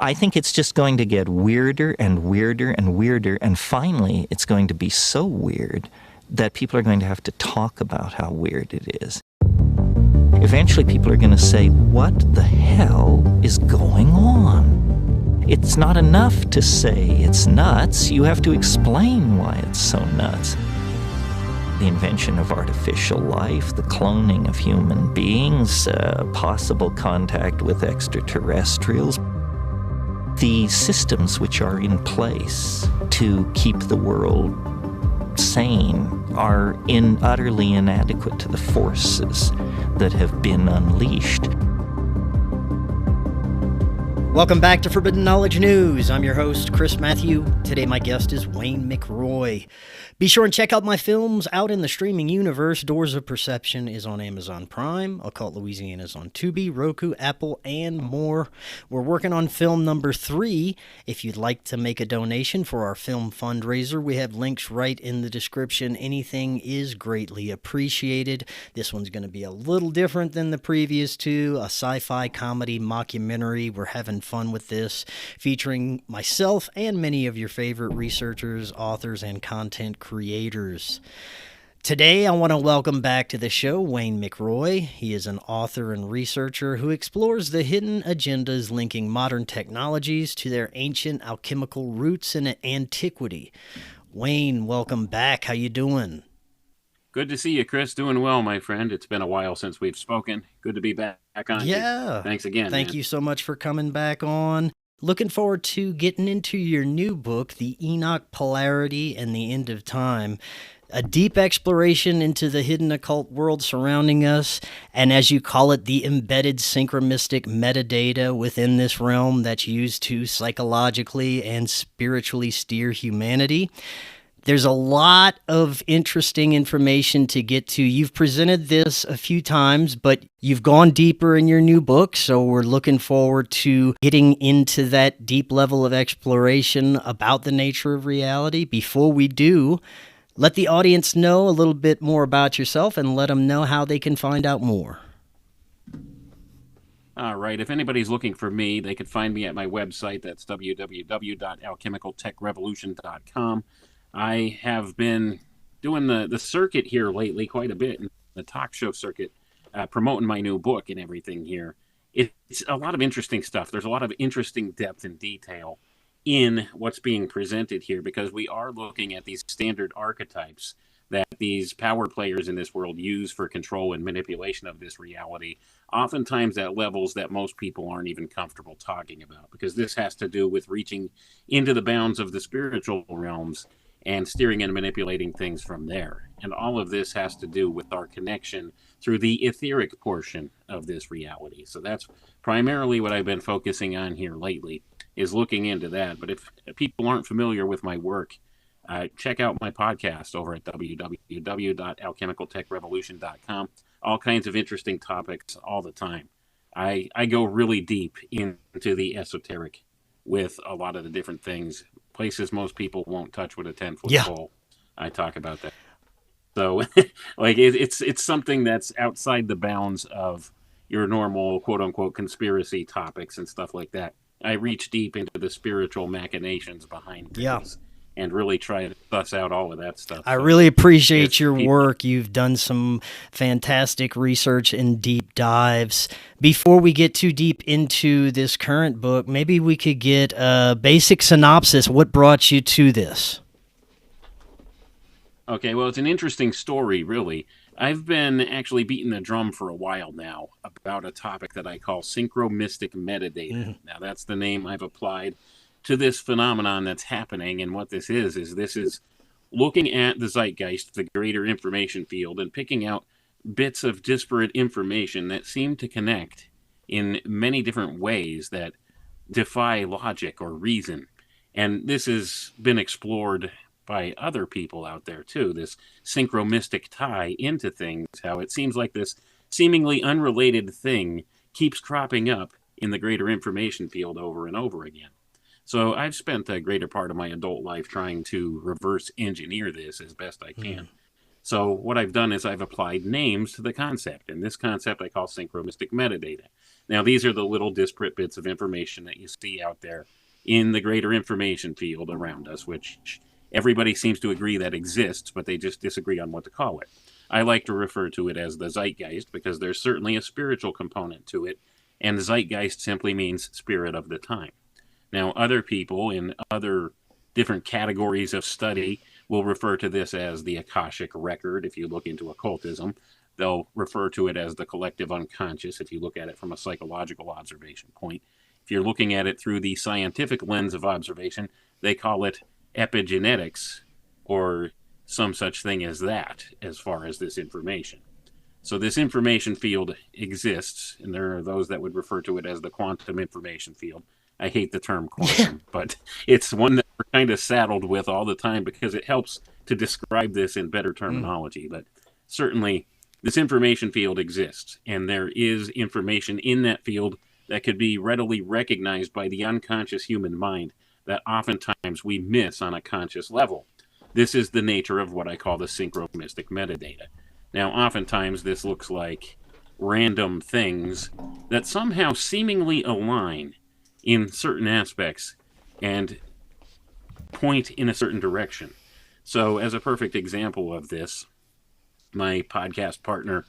I think it's just going to get weirder and weirder and weirder, and finally it's going to be so weird that people are going to have to talk about how weird it is. Eventually people are going to say, what the hell is going on? It's not enough to say it's nuts. You have to explain why it's so nuts. The invention of artificial life, the cloning of human beings, possible contact with extraterrestrials, the systems which are in place to keep the world sane are utterly inadequate to the forces that have been unleashed. Welcome back to Forbidden Knowledge News. I'm your host, Chris Matthew. Today my guest is Wayne McRoy. Be sure and check out my films out in the streaming universe. Doors of Perception is on Amazon Prime. Occult Louisiana is on Tubi, Roku, Apple, and more. We're working on film number 3. If you'd like to make a donation for our film fundraiser, we have links right in the description. Anything is greatly appreciated. This one's going to be a little different than the previous two, a sci-fi comedy mockumentary. We're having fun with this, featuring myself and many of your favorite researchers, authors, and content creators. Today, I want to welcome back to the show Wayne McRoy. He is an author and researcher who explores the hidden agendas linking modern technologies to their ancient alchemical roots in antiquity. Wayne, welcome back. How you doing? Good to see you, Chris. Doing well, my friend. It's been a while since we've spoken. Good to be back on. Yeah. Thanks again. Thank you so much for coming back on. Looking forward to getting into your new book, The Enoch, Polarity, and the End of Time. A deep exploration into the hidden occult world surrounding us, and as you call it, the embedded synchromistic metadata within this realm that's used to psychologically and spiritually steer humanity. There's a lot of interesting information to get to. You've presented this a few times, but you've gone deeper in your new book, so we're looking forward to getting into that deep level of exploration about the nature of reality. Before we do, let the audience know a little bit more about yourself and let them know how they can find out more. All right. If anybody's looking for me, they can find me at my website. That's www.alchemicaltechrevolution.com. I have been doing the circuit here lately quite a bit, the talk show circuit, promoting my new book and everything here. It's a lot of interesting stuff. There's a lot of interesting depth and detail in what's being presented here, because we are looking at these standard archetypes that these power players in this world use for control and manipulation of this reality, oftentimes at levels that most people aren't even comfortable talking about, because this has to do with reaching into the bounds of the spiritual realms and steering and manipulating things from there. And all of this has to do with our connection through the etheric portion of this reality. So that's primarily what I've been focusing on here lately, is looking into that. But if people aren't familiar with my work, check out my podcast over at www.alchemicaltechrevolution.com. All kinds of interesting topics all the time. I go really deep into the esoteric with a lot of the different things, places most people won't touch with a 10-foot pole. I talk about that. So, like, it's something that's outside the bounds of your normal quote-unquote conspiracy topics and stuff like that. I reach deep into the spiritual machinations behind things and really try to suss out all of that stuff. I really appreciate your work. You've done some fantastic research and deep dives. Before we get too deep into this current book, maybe we could get a basic synopsis. What brought you to this? Okay, well, it's an interesting story, really. I've been actually beating the drum for a while now about a topic that I call synchromistic metadata. Now, that's the name I've applied to this phenomenon that's happening. And what this is looking at the zeitgeist, the greater information field, and picking out bits of disparate information that seem to connect in many different ways that defy logic or reason. And this has been explored by other people out there too, this synchromistic tie into things, how it seems like this seemingly unrelated thing keeps cropping up in the greater information field over and over again. So I've spent the greater part of my adult life trying to reverse engineer this as best I can. So what I've done is I've applied names to the concept, and this concept I call synchromistic metadata. Now, these are the little disparate bits of information that you see out there in the greater information field around us, which everybody seems to agree that exists, but they just disagree on what to call it. I like to refer to it as the zeitgeist because there's certainly a spiritual component to it, and zeitgeist simply means spirit of the time. Now, other people in other different categories of study will refer to this as the Akashic record. If you look into occultism, they'll refer to it as the collective unconscious if you look at it from a psychological observation point. If you're looking at it through the scientific lens of observation, they call it epigenetics or some such thing as that as far as this information. So this information field exists, and there are those that would refer to it as the quantum information field. I hate the term quantum, but it's one that we're kind of saddled with all the time because it helps to describe this in better terminology. But certainly this information field exists, and there is information in that field that could be readily recognized by the unconscious human mind that oftentimes we miss on a conscious level. This is the nature of what I call the synchromystic metadata. Now, oftentimes this looks like random things that somehow seemingly align in certain aspects and point in a certain direction. So as a perfect example of this, my podcast partner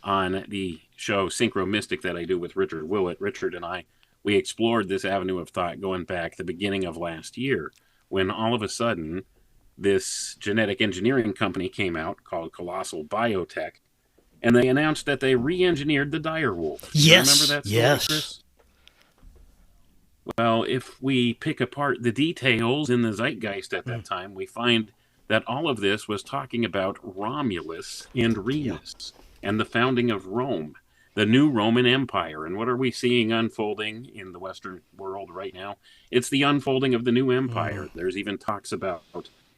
on the show Synchromystic that I do with Richard Willett, Richard and I, we explored this avenue of thought going back the beginning of last year when all of a sudden this genetic engineering company came out called Colossal Biotech, and they announced that they re-engineered the dire wolf. Yes. Remember that story, yes. Chris? Well, if we pick apart the details in the zeitgeist at that time, we find that all of this was talking about Romulus and Remus and the founding of Rome, the new Roman Empire. And what are we seeing unfolding in the Western world right now? It's the unfolding of the new empire. There's even talks about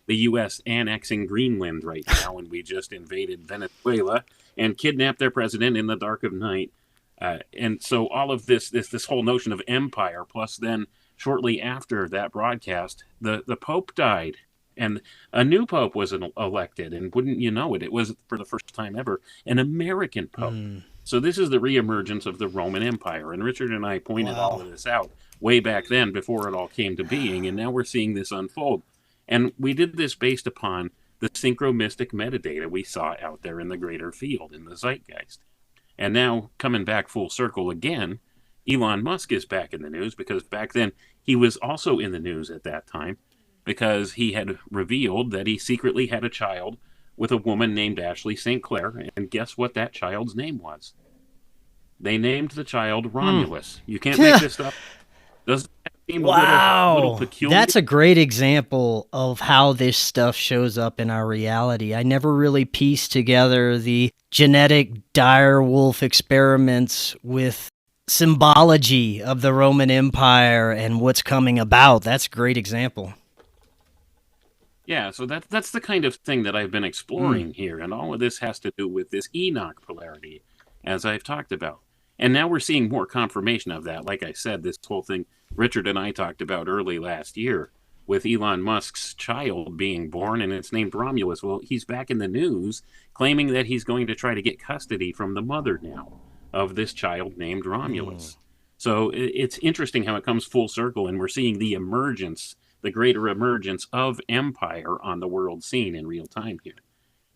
the U.S. annexing Greenland right now, and we just invaded Venezuela and kidnapped their president in the dark of night. And so all of this whole notion of empire, plus then shortly after that broadcast, the Pope died, and a new Pope was elected, and wouldn't you know it, it was, for the first time ever, an American Pope. So this is the reemergence of the Roman Empire, and Richard and I pointed all of this out way back then before it all came to being, and now we're seeing this unfold. And we did this based upon the synchromystic metadata we saw out there in the greater field, in the zeitgeist. And now, coming back full circle again, Elon Musk is back in the news because back then he was also in the news at that time because he had revealed that he secretly had a child with a woman named Ashley St. Clair, and guess what that child's name was? They named the child Romulus. You can't make this stuff. Doesn't that seem a little peculiar? That's a great example of how this stuff shows up in our reality. I never really pieced together the genetic dire wolf experiments with symbology of the Roman Empire and what's coming about. That's a great example. Yeah, so that's the kind of thing that I've been exploring here, and all of this has to do with this Enoch polarity, as I've talked about. And now we're seeing more confirmation of that. Like I said, this whole thing Richard and I talked about early last year with Elon Musk's child being born, and it's named Romulus. Well, he's back in the news claiming that he's going to try to get custody from the mother now of this child named Romulus. So it's interesting how it comes full circle, and we're seeing the emergence, the greater emergence of empire on the world scene in real time here.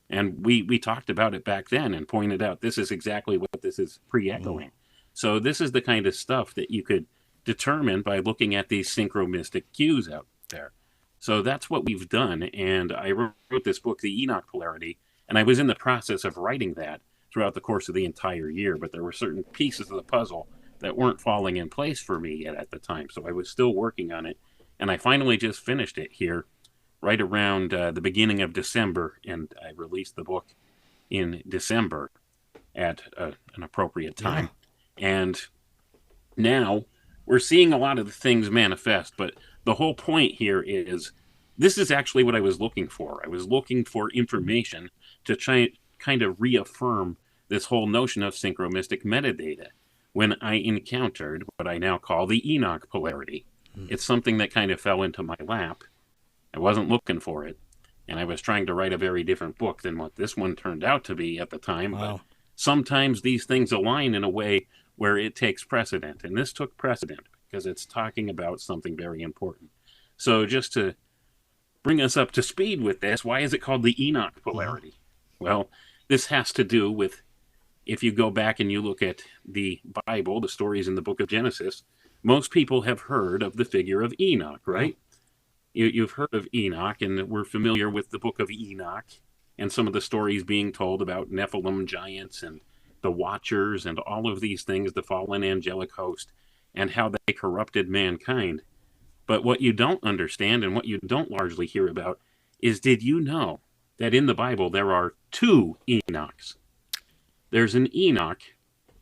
And we talked about it back then and pointed out this is exactly what this is pre-echoing. So this is the kind of stuff that you could determine by looking at these synchromystic cues out there. So that's what we've done. And I wrote this book, The Enoch Polarity, and I was in the process of writing that throughout the course of the entire year. But there were certain pieces of the puzzle that weren't falling in place for me yet at the time. So I was still working on it. And I finally just finished it here right around the beginning of December, and I released the book in December at an appropriate time. And now we're seeing a lot of the things manifest, but the whole point here is this is actually what I was looking for. I was looking for information to try kind of reaffirm this whole notion of synchromystic metadata when I encountered what I now call the Enoch polarity. It's something that kind of fell into my lap. I wasn't looking for it, and I was trying to write a very different book than what this one turned out to be at the time. But sometimes these things align in a way where it takes precedent. And this took precedent because it's talking about something very important. So just to bring us up to speed with this, why is it called the Enoch polarity? Well, this has to do with, if you go back and you look at the Bible, the stories in the book of Genesis, most people have heard of the figure of Enoch, right? You've heard of Enoch, and we're familiar with the book of Enoch and some of the stories being told about Nephilim giants and the Watchers and all of these things, the fallen angelic host, and how they corrupted mankind. But what you don't understand and what you don't largely hear about is, did you know that in the Bible there are two Enochs? There's an Enoch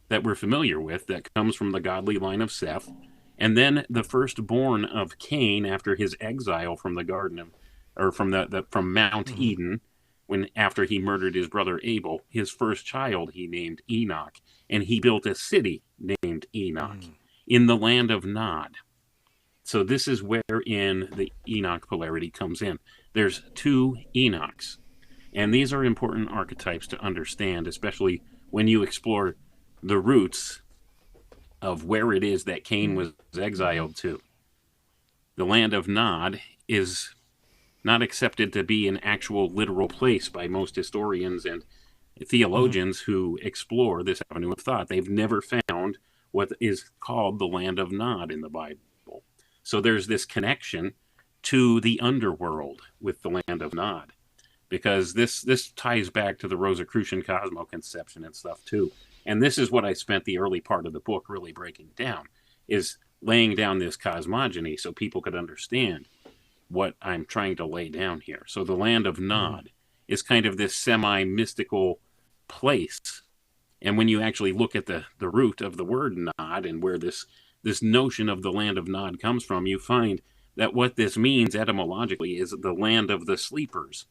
that we're familiar with that comes from the godly line of Seth, and then the firstborn of Cain after his exile from the garden of, or from from Mount Eden, when after he murdered his brother Abel, his first child he named Enoch, and he built a city named Enoch in the land of Nod. So this is wherein the Enoch polarity comes in. There's two Enochs, and these are important archetypes to understand, especially when you explore the roots of where it is that Cain was exiled to. The land of Nod is not accepted to be an actual literal place by most historians and theologians who explore this avenue of thought. They've never found what is called the land of Nod in the Bible. So there's this connection to the underworld with the land of Nod, because this ties back to the Rosicrucian cosmoconception and stuff too. And this is what I spent the early part of the book really breaking down, is laying down this cosmogony so people could understand what I'm trying to lay down here. So the land of Nod is kind of this semi-mystical place. And when you actually look at the root of the word Nod and where this notion of the land of Nod comes from, you find that what this means etymologically is the land of the sleepers.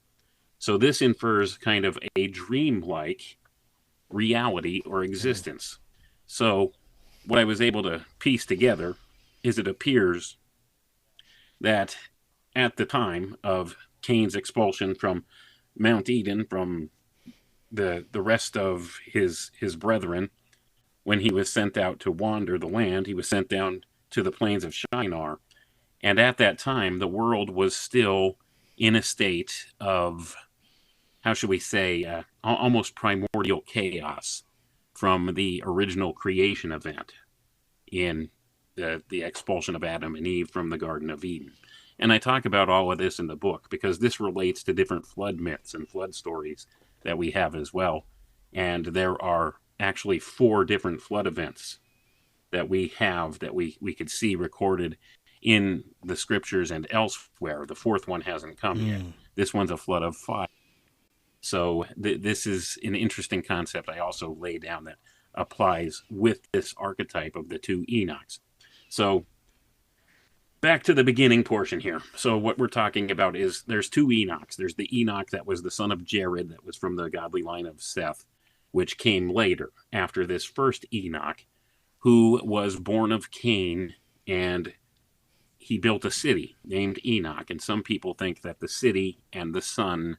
So this infers kind of a dreamlike reality or existence. So what I was able to piece together is it appears that at the time of Cain's expulsion from Mount Eden, from the rest of his brethren, when he was sent out to wander the land, he was sent down to the plains of Shinar. And at that time, the world was still in a state of, how should we say, almost primordial chaos from the original creation event in the expulsion of Adam and Eve from the Garden of Eden. And I talk about all of this in the book because this relates to different flood myths and flood stories that we have as well. And there are actually 4 different flood events that we have that we could see recorded in the scriptures and elsewhere. The 4th one hasn't come yet. This one's a flood of fire. So this is an interesting concept I also lay down that applies with this archetype of the 2 Enochs. So back to the beginning portion here. So what we're talking about is there's 2 Enochs. There's the Enoch that was the son of Jared, that was from the godly line of Seth, which came later after this first Enoch, who was born of Cain, and he built a city named Enoch. And some people think that the city and the son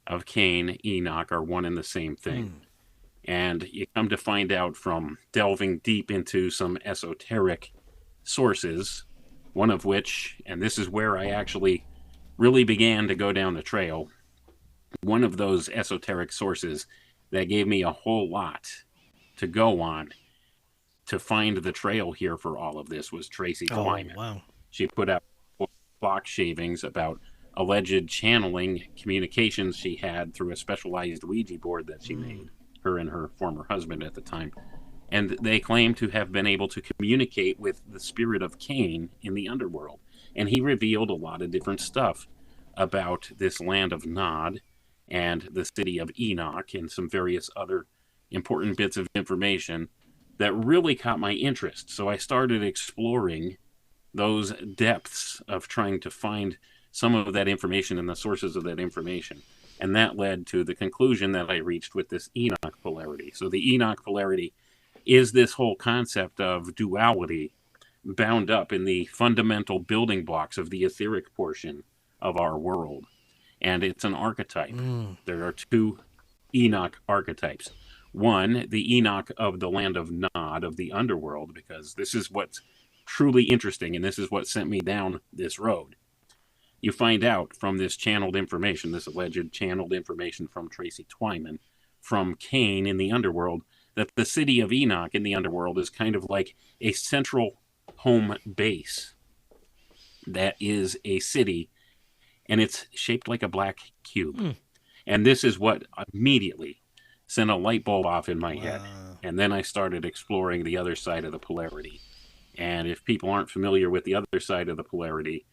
of Cain, Enoch, are one and the same thing. And you come to find out from delving deep into some esoteric sources, one of which, and this is where I actually really began to go down the trail, one of those esoteric sources that gave me a whole lot to go on to find the trail here for all of this was Tracy Twyman. Wow. She put out block shavings about alleged channeling communications she had through a specialized Ouija board that she made, her and her former husband at the time. And they claim to have been able to communicate with the spirit of Cain in the underworld. And he revealed a lot of different stuff about this land of Nod and the city of Enoch and some various other important bits of information that really caught my interest. So I started exploring those depths of trying to find some of that information and the sources of that information. And that led to the conclusion that I reached with this Enoch polarity. So the Enoch polarity is this whole concept of duality bound up in the fundamental building blocks of the etheric portion of our world. And it's an archetype. There are 2 Enoch archetypes. One, the Enoch of the land of Nod, of the underworld, because this is what's truly interesting, and this is what sent me down this road. You find out from this channeled information, this alleged channeled information from Tracy Twyman, from Cain in the underworld, that the city of Enoch in the underworld is kind of like a central home base that is a city, and it's shaped like a black cube. And this is what immediately sent a light bulb off in my head. And then I started exploring the other side of the polarity. And if people aren't familiar with the other side of the polarity,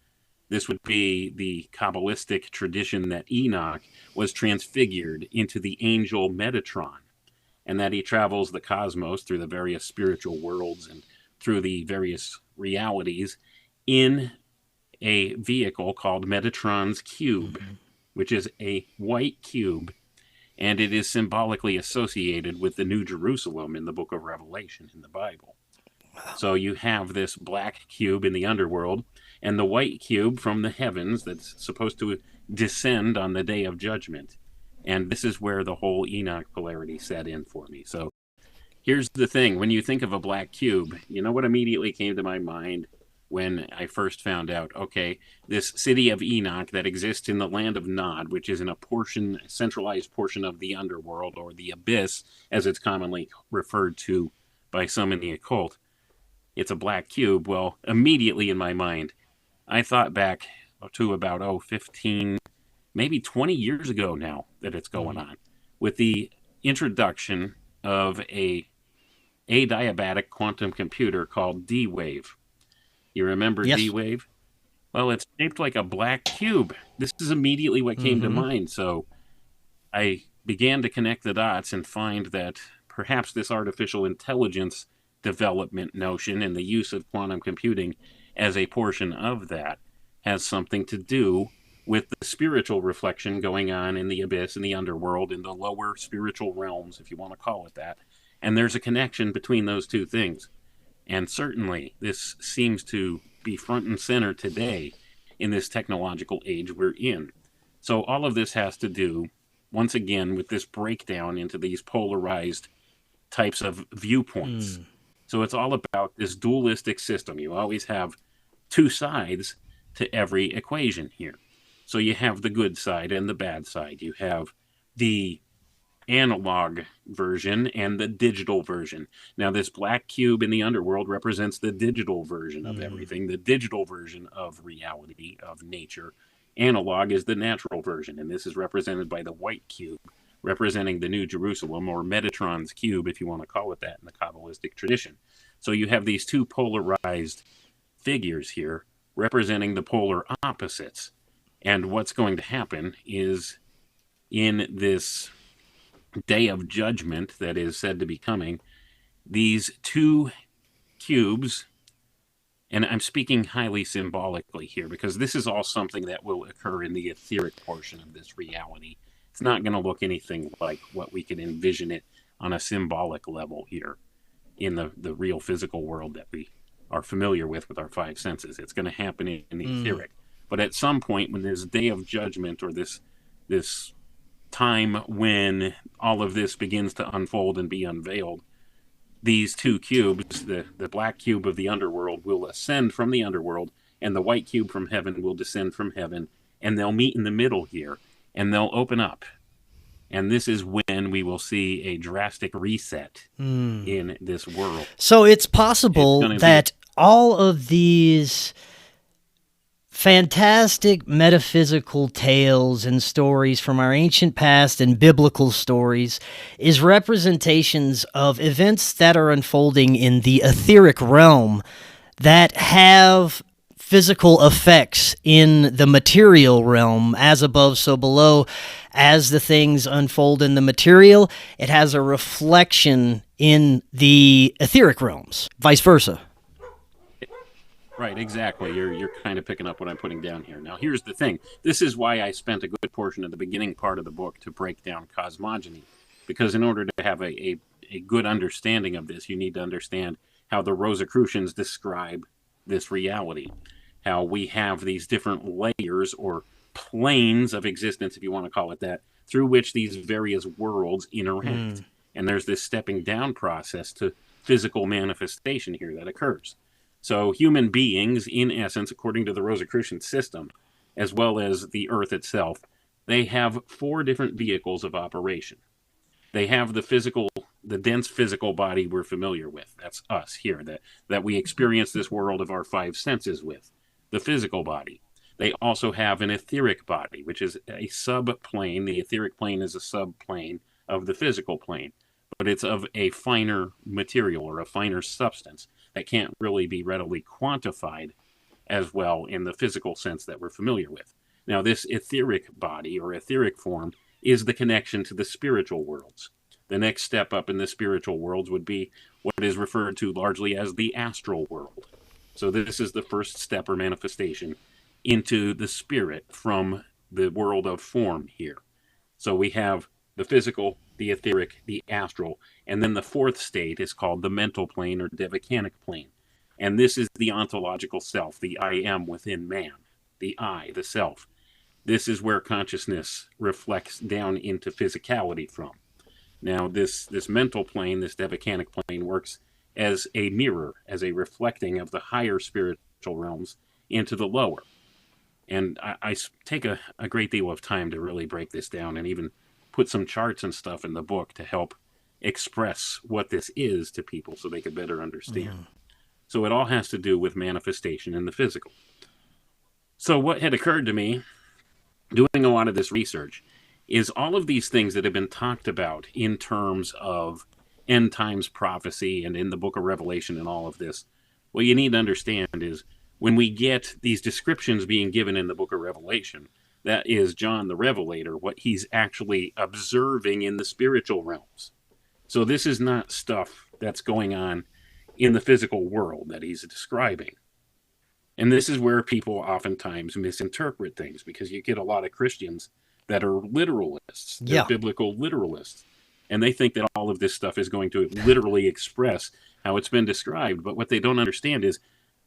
this would be the Kabbalistic tradition that Enoch was transfigured into the angel Metatron, and that he travels the cosmos through the various spiritual worlds and through the various realities in a vehicle called Metatron's cube, which is a white cube, and it is symbolically associated with the New Jerusalem in the book of Revelation in the Bible. So you have this black cube in the underworld and the white cube from the heavens that's supposed to descend on the day of judgment. And this is where the whole Enoch polarity set in for me. So here's the thing. When you think of a black cube, you know what immediately came to my mind when I first found out, okay, this city of Enoch that exists in the land of Nod, which is in a centralized portion of the underworld, or the abyss, as it's commonly referred to by some in the occult. It's a black cube. Well, immediately in my mind, I thought back to about 15, maybe 20 years ago now that it's going on, with the introduction of a adiabatic quantum computer called D-Wave. You remember D-Wave? Well, it's shaped like a black cube. This is immediately what came to mind. So I began to connect the dots and find that perhaps this artificial intelligence development notion and the use of quantum computing as a portion of that has something to do with the spiritual reflection going on in the abyss, in the underworld, in the lower spiritual realms, if you want to call it that. And there's a connection between those two things. And certainly this seems to be front and center today in this technological age we're in. So all of this has to do, once again, with this breakdown into these polarized types of viewpoints. So it's all about this dualistic system. You always have two sides to every equation here. So you have the good side and the bad side. You have the analog version and the digital version. Now, this black cube in the underworld represents the digital version of everything, the digital version of reality, of nature. Analog is the natural version, and this is represented by the white cube, representing the New Jerusalem, or Metatron's cube, if you want to call it that, in the Kabbalistic tradition. So you have these two polarized figures here representing the polar opposites. And what's going to happen is, in this day of judgment that is said to be coming, these two cubes, and I'm speaking highly symbolically here because this is all something that will occur in the etheric portion of this reality. It's not going to look anything like what we can envision it on a symbolic level here in the real physical world that we are familiar with our five senses. It's going to happen in the etheric. But at some point, when this day of judgment, or this time when all of this begins to unfold and be unveiled, these two cubes, the black cube of the underworld, will ascend from the underworld, and the white cube from heaven will descend from heaven, and they'll meet in the middle here, and they'll open up. And this is when we will see a drastic reset in this world. So it's possible that all of these fantastic metaphysical tales and stories from our ancient past and biblical stories is representations of events that are unfolding in the etheric realm that have physical effects in the material realm, as above, so below. As the things unfold in the material, it has a reflection in the etheric realms, vice versa. Right, exactly. You're kind of picking up what I'm putting down here. Now, here's the thing. This is why I spent a good portion of the beginning part of the book to break down cosmogony, because in order to have a good understanding of this, you need to understand how the Rosicrucians describe this reality, how we have these different layers or planes of existence, if you want to call it that, through which these various worlds interact. And there's this stepping down process to physical manifestation here that occurs. So human beings, in essence, according to the Rosicrucian system, as well as the Earth itself, they have 4 different vehicles of operation. They have the dense physical body we're familiar with. That's us here, that we experience this world of our 5 senses with, the physical body. They also have an etheric body, which is a subplane. The etheric plane is a subplane of the physical plane, but it's of a finer material or a finer substance that can't really be readily quantified as well in the physical sense that we're familiar with. Now, this etheric body or etheric form is the connection to the spiritual worlds. The next step up in the spiritual worlds would be what is referred to largely as the astral world. So this is the first step or manifestation into the spirit from the world of form here. So we have the physical, the etheric, the astral, and then the 4th state is called the mental plane or devacanic plane. And this is the ontological self, the I am within man, the I, the self. This is where consciousness reflects down into physicality from. Now, this mental plane, this devacanic plane, works as a mirror, as a reflecting of the higher spiritual realms into the lower. And I take a great deal of time to really break this down and even put some charts and stuff in the book to help express what this is to people so they could better understand. So it all has to do with manifestation in the physical. So what had occurred to me doing a lot of this research is all of these things that have been talked about in terms of end times prophecy and in the book of Revelation and all of this. What you need to understand is when we get these descriptions being given in the book of Revelation, that is John the Revelator, what he's actually observing in the spiritual realms. So this is not stuff that's going on in the physical world that he's describing. And this is where people oftentimes misinterpret things, because you get a lot of Christians that are literalists. They're biblical literalists. And they think that all of this stuff is going to literally express how it's been described. But what they don't understand is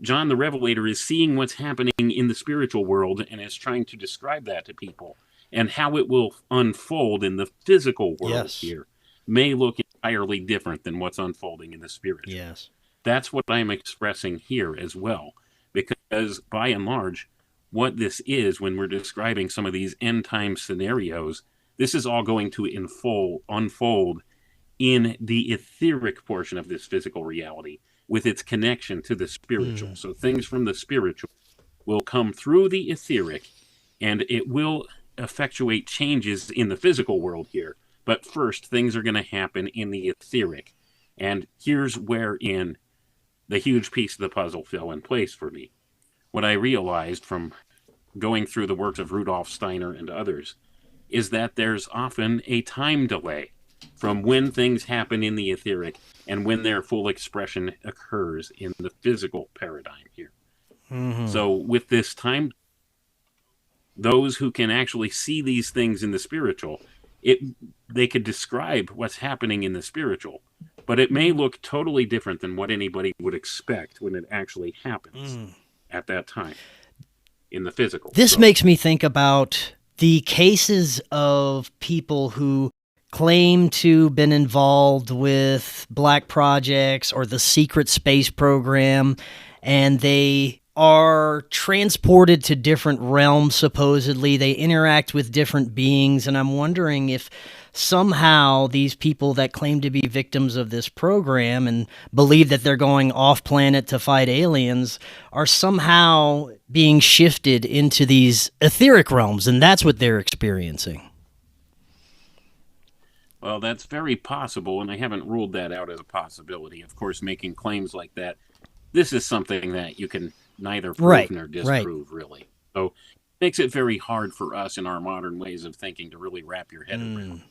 John the Revelator is seeing what's happening in the spiritual world and is trying to describe that to people. And how it will unfold in the physical world here may look entirely different than what's unfolding in the spiritual. Yes. That's what I'm expressing here as well. Because by and large, what this is when we're describing some of these end time scenarios, this is all going to unfold in the etheric portion of this physical reality with its connection to the spiritual. So things from the spiritual will come through the etheric, and it will effectuate changes in the physical world here. But first, things are going to happen in the etheric. And here's wherein the huge piece of the puzzle fell in place for me. What I realized from going through the works of Rudolf Steiner and others is that there's often a time delay from when things happen in the etheric and when their full expression occurs in the physical paradigm here. So with this time, those who can actually see these things in the spiritual, they could describe what's happening in the spiritual, but it may look totally different than what anybody would expect when it actually happens at that time in the physical. This makes me think about the cases of people who claim to have been involved with black projects or the secret space program, and they are transported to different realms, supposedly. They interact with different beings, and I'm wondering if somehow these people that claim to be victims of this program and believe that they're going off-planet to fight aliens are somehow being shifted into these etheric realms, and that's what they're experiencing. Well, that's very possible, and I haven't ruled that out as a possibility. Of course, making claims like that, this is something that you can neither prove nor disprove, really. So it makes it very hard for us in our modern ways of thinking to really wrap your head around.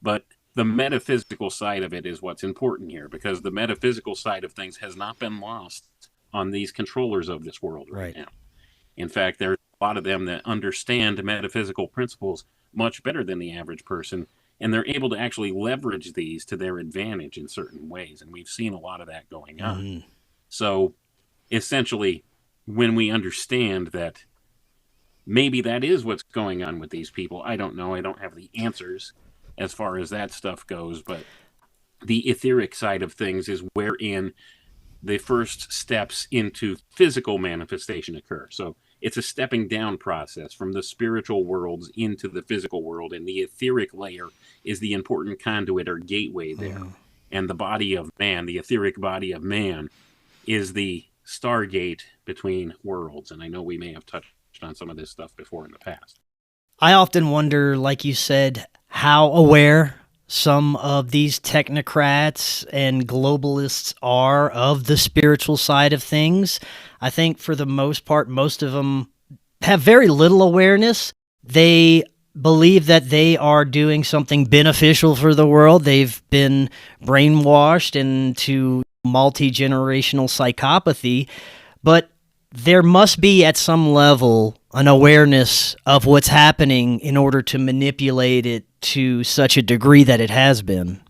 But the metaphysical side of it is what's important here, because the metaphysical side of things has not been lost on these controllers of this world right now. In fact, there's a lot of them that understand metaphysical principles much better than the average person, and they're able to actually leverage these to their advantage in certain ways. And we've seen a lot of that going on. So essentially, when we understand that maybe that is what's going on with these people, I don't know. I don't have the answers as far as that stuff goes, but the etheric side of things is wherein the first steps into physical manifestation occur. So it's a stepping down process from the spiritual worlds into the physical world, and the etheric layer is the important conduit or gateway there. And the body of man, the etheric body of man, is the stargate between worlds. And I know we may have touched on some of this stuff before in the past. I often wonder, like you said, how aware some of these technocrats and globalists are of the spiritual side of things. I think for the most part, most of them have very little awareness. They believe that they are doing something beneficial for the world. They've been brainwashed into multi-generational psychopathy, but there must be at some level an awareness of what's happening in order to manipulate it to such a degree that it has been.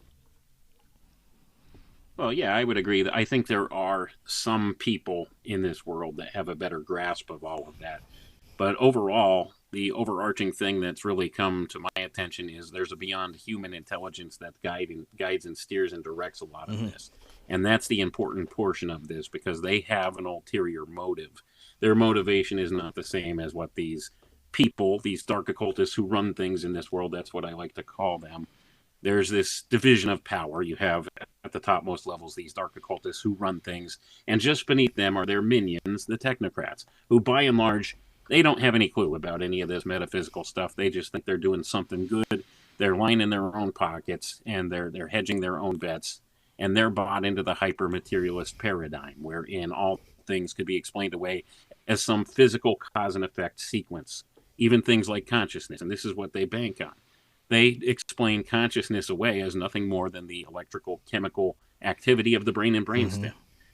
Well, yeah, I would agree. I think there are some people in this world that have a better grasp of all of that. But overall, the overarching thing that's really come to my attention is there's a beyond human intelligence that guides and steers and directs a lot of this. And that's the important portion of this, because they have an ulterior motive. Their motivation is not the same as what these people, these dark occultists who run things in this world, that's what I like to call them. There's this division of power. You have at the topmost levels these dark occultists who run things, and just beneath them are their minions, the technocrats, who by and large, they don't have any clue about any of this metaphysical stuff. They just think they're doing something good. They're lining their own pockets, and they're hedging their own bets, and they're bought into the hyper-materialist paradigm, wherein all things could be explained away as some physical cause and effect sequence, even things like consciousness, and this is what they bank on. They explain consciousness away as nothing more than the electrical, chemical activity of the brain and brainstem,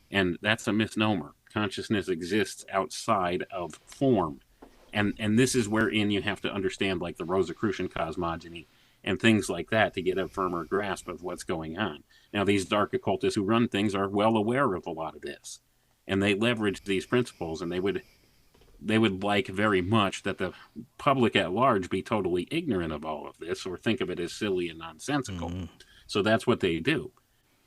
and that's a misnomer. Consciousness exists outside of form, and this is wherein you have to understand, like the Rosicrucian cosmogony and things like that, to get a firmer grasp of what's going on. Now, these dark occultists who run things are well aware of a lot of this, and they leverage these principles, and they would like very much that the public at large be totally ignorant of all of this, or think of it as silly and nonsensical. So that's what they do.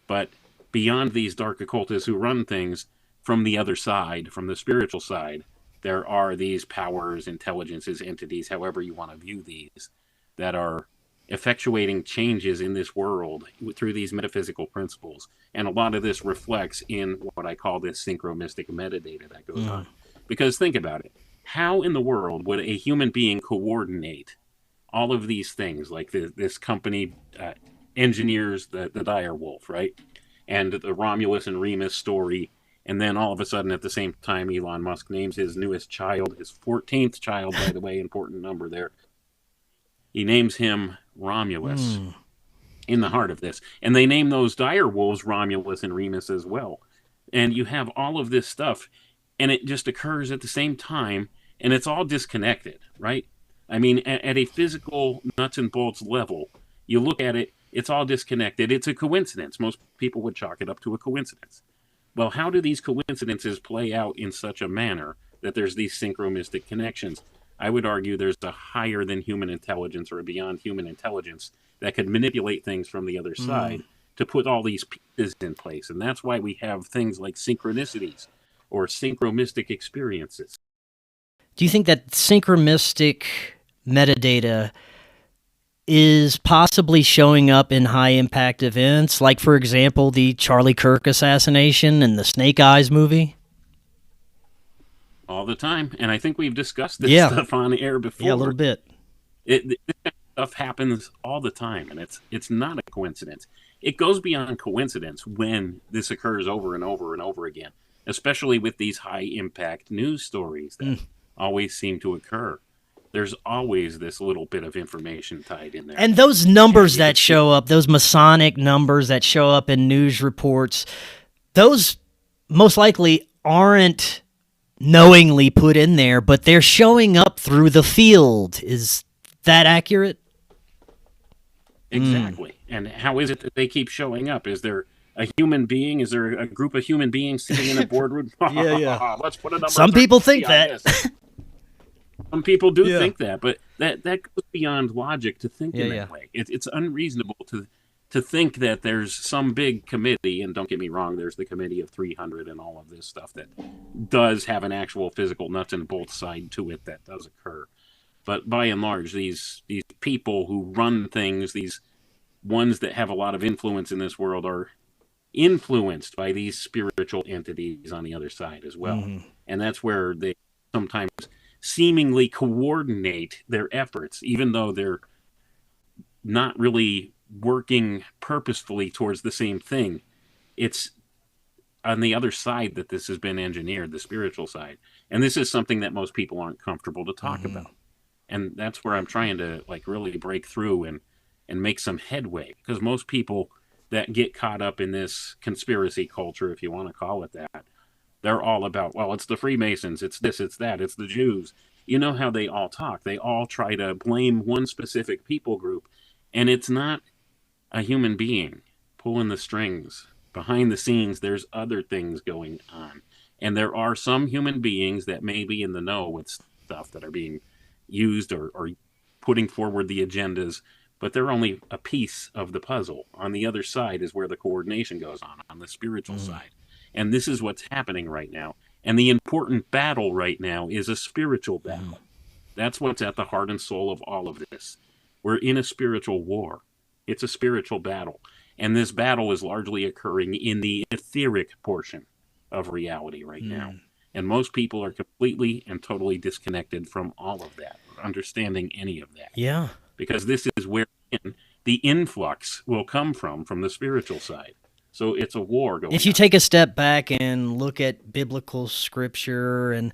But beyond these dark occultists who run things, from the other side, from the spiritual side, there are these powers, intelligences, entities, however you want to view these, that are effectuating changes in this world through these metaphysical principles. And a lot of this reflects in what I call this synchromystic metadata that goes on. Because think about it. How in the world would a human being coordinate all of these things, like this company engineers the dire wolf, right? And the Romulus and Remus story. And then all of a sudden, at the same time, Elon Musk names his newest child, his 14th child, by the way, important number there. He names him Romulus in the heart of this. And they name those dire wolves Romulus and Remus as well. And you have all of this stuff, and it just occurs at the same time, and it's all disconnected, right? I mean, at a physical nuts and bolts level, you look at it, it's all disconnected. It's a coincidence. Most people would chalk it up to a coincidence. Well, how do these coincidences play out in such a manner that there's these synchromystic connections? I would argue there's a higher than human intelligence or a beyond human intelligence that could manipulate things from the other side to put all these pieces in place. And that's why we have things like synchronicities or synchromystic experiences. Do you think that synchromystic metadata is possibly showing up in high-impact events, like, for example, the Charlie Kirk assassination and the Snake Eyes movie? All the time. And I think we've discussed this stuff on air before. Yeah, a little bit. This kind of stuff happens all the time, and it's not a coincidence. It goes beyond coincidence when this occurs over and over and over again, especially with these high-impact news stories that always seem to occur. There's always this little bit of information tied in there. And those numbers that show up, those Masonic numbers that show up in news reports, those most likely aren't knowingly put in there, but they're showing up through the field. Is that accurate? Exactly. And how is it that they keep showing up? Is there a human being? Is there a group of human beings sitting in a boardroom? Yeah. Let's put a number. Some people think that. Some people do think that, but that goes beyond logic to think in that way. It's unreasonable to think that there's some big committee, and don't get me wrong, there's the Committee of 300 and all of this stuff that does have an actual physical nuts and bolts side to it that does occur. But by and large, these people who run things, these ones that have a lot of influence in this world, are influenced by these spiritual entities on the other side as well. Mm-hmm. And that's where they sometimes seemingly coordinate their efforts, even though they're not really working purposefully towards the same thing. It's on the other side that this has been engineered, the spiritual side. And this is something that most people aren't comfortable to talk about. And that's where I'm trying to like really break through and make some headway, because most people that get caught up in this conspiracy culture, if you want to call it that, they're all about, well, it's the Freemasons, it's this, it's that, it's the Jews. You know how they all talk. They all try to blame one specific people group, and it's not a human being pulling the strings. Behind the scenes, there's other things going on. And there are some human beings that may be in the know with stuff that are being used or putting forward the agendas, but they're only a piece of the puzzle. On the other side is where the coordination goes on the spiritual side. And this is what's happening right now. And the important battle right now is a spiritual battle. That's what's at the heart and soul of all of this. We're in a spiritual war. It's a spiritual battle. And this battle is largely occurring in the etheric portion of reality right now. And most people are completely and totally disconnected from all of that, understanding any of that. Yeah. Because this is where the influx will come from the spiritual side. So it's a war going on. If you take a step back and look at biblical scripture and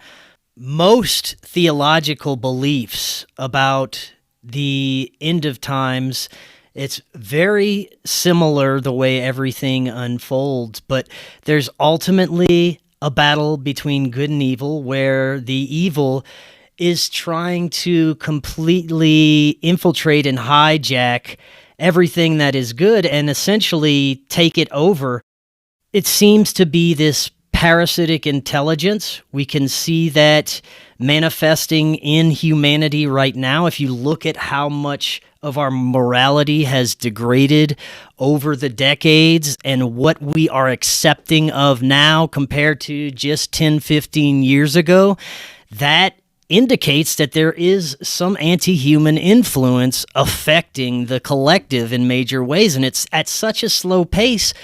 most theological beliefs about the end of times, it's very similar the way everything unfolds, but there's ultimately a battle between good and evil where the evil is trying to completely infiltrate and hijack everything that is good and essentially take it over. It seems to be this parasitic intelligence. We can see that manifesting in humanity right now. If you look at how much of our morality has degraded over the decades and what we are accepting of now compared to just 10, 15 years ago, that indicates that there is some anti-human influence affecting the collective in major ways. And it's at such a slow pace,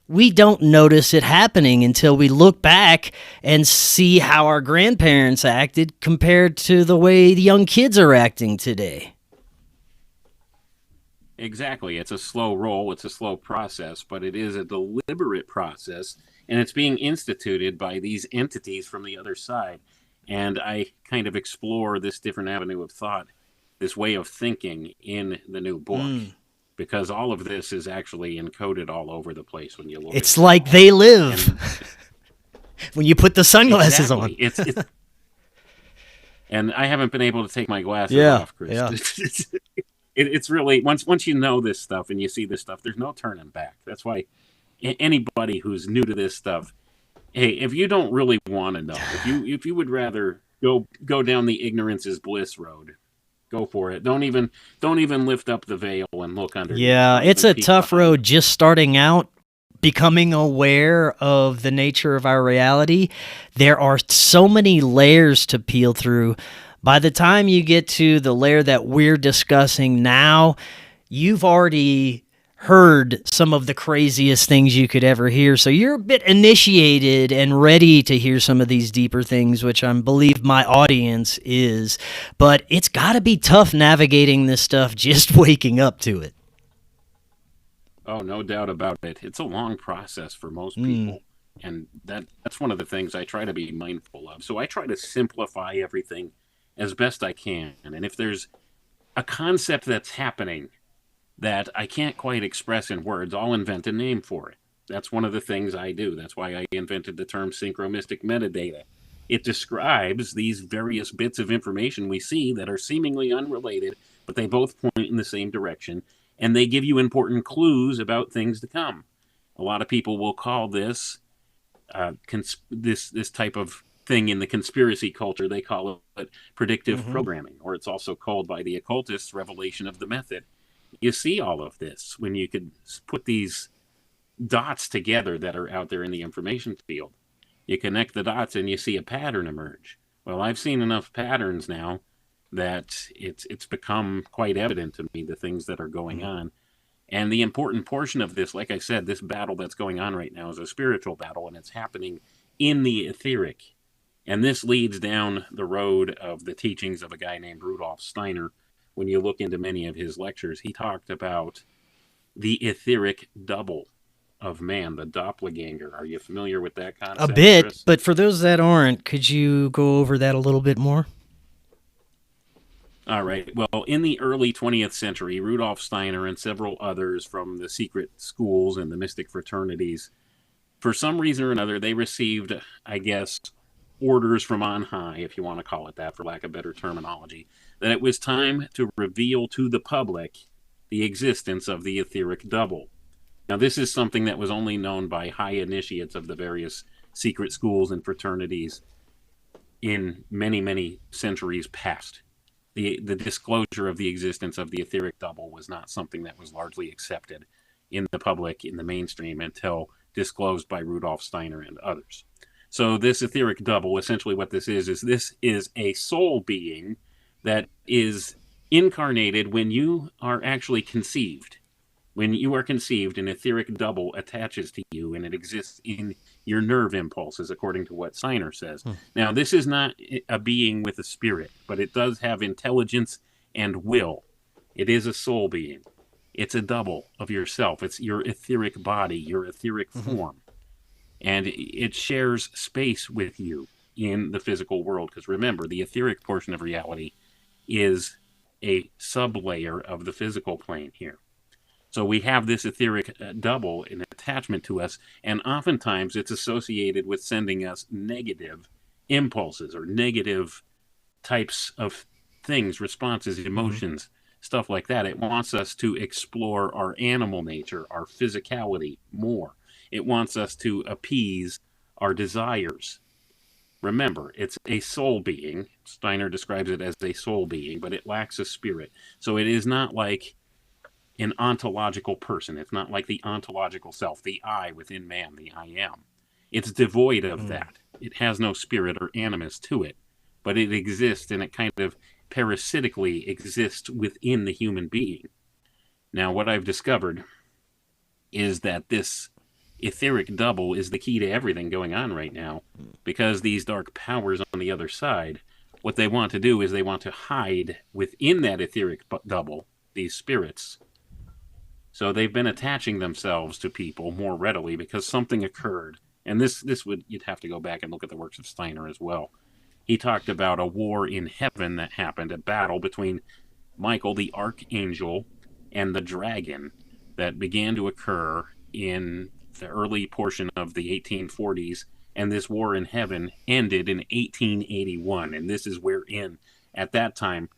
we don't notice it happening until we look back and see how our grandparents acted compared to the way the young kids are acting today. Exactly. It's a slow roll. It's a slow process, but it is a deliberate process, and it's being instituted by these entities from the other side. And I kind of explore this different avenue of thought, this way of thinking in the new book, because all of this is actually encoded all over the place when you look. It's like they live when you put the sunglasses on. It's and I haven't been able to take my glasses off, Chris. Yeah. It's really, once you know this stuff and you see this stuff, there's no turning back. That's why anybody who's new to this stuff, hey, if you don't really want to know, if you would rather go down the ignorance is bliss road, go for it. Don't even lift up the veil and look under. Yeah, it's a tough road just starting out, becoming aware of the nature of our reality. There are so many layers to peel through. By the time you get to the layer that we're discussing now, you've already heard some of the craziest things you could ever hear. So you're a bit initiated and ready to hear some of these deeper things, which I believe my audience is. But it's got to be tough navigating this stuff just waking up to it. Oh, no doubt about it. It's a long process for most people. And that's one of the things I try to be mindful of. So I try to simplify everything as best I can. And if there's a concept that's happening that I can't quite express in words, I'll invent a name for it. That's one of the things I do. That's why I invented the term synchromystic metadata. It describes these various bits of information we see that are seemingly unrelated, but they both point in the same direction, and they give you important clues about things to come. A lot of people will call this this type of thing in the conspiracy culture, they call it predictive programming, or it's also called by the occultists revelation of the method. you see all of this when you could put these dots together that are out there in the information field. You connect the dots and you see a pattern emerge. Well, I've seen enough patterns now that it's become quite evident to me the things that are going on. And the important portion of this, like I said, this battle that's going on right now is a spiritual battle, and it's happening in the etheric. And this leads down the road of the teachings of a guy named Rudolf Steiner. When you look into many of his lectures, he talked about the etheric double of man, the doppelganger. Are you familiar with that concept? A bit, Chris? but for those that aren't, could you go over that a little bit more? All right. Well, in the early 20th century, Rudolf Steiner and several others from the secret schools and the mystic fraternities, for some reason or another, they received, I guess, orders from on high, if you want to call it that, for lack of better terminology, that it was time to reveal to the public the existence of the etheric double. Now, this is something that was only known by high initiates of the various secret schools and fraternities in many, many centuries past. The disclosure of the existence of the etheric double was not something that was largely accepted in the public, in the mainstream, until disclosed by Rudolf Steiner and others. So this etheric double, essentially what this is a soul being that is incarnated when you are actually conceived. When you are conceived, an etheric double attaches to you, and it exists in your nerve impulses, according to what Steiner says. Now, this is not a being with a spirit, but it does have intelligence and will. It is a soul being. It's a double of yourself. It's your etheric body, your etheric form. And it shares space with you in the physical world. Because remember, the etheric portion of reality is a sub-layer of the physical plane here. So we have this etheric double in attachment to us, and oftentimes it's associated with sending us negative impulses or negative types of things, responses, emotions, stuff like that. It wants us to explore our animal nature, our physicality more. It wants us to appease our desires. Remember, it's a soul being. Steiner describes it as a soul being, but it lacks a spirit. So it is not like an ontological person. It's not like the ontological self, the I within man, the I am. It's devoid of that. It has no spirit or animus to it, but it exists, and it kind of parasitically exists within the human being. Now, what I've discovered is that this etheric double is the key to everything going on right now, because these dark powers on the other side, what they want to do is they want to hide within that etheric double, these spirits. So they've been attaching themselves to people more readily because something occurred. And this would, you'd have to go back and look at the works of Steiner as well. He talked about a war in heaven that happened, a battle between Michael, the archangel, and the dragon that began to occur in the early portion of the 1840s. And this war in heaven ended in 1881. And this is wherein, at that time,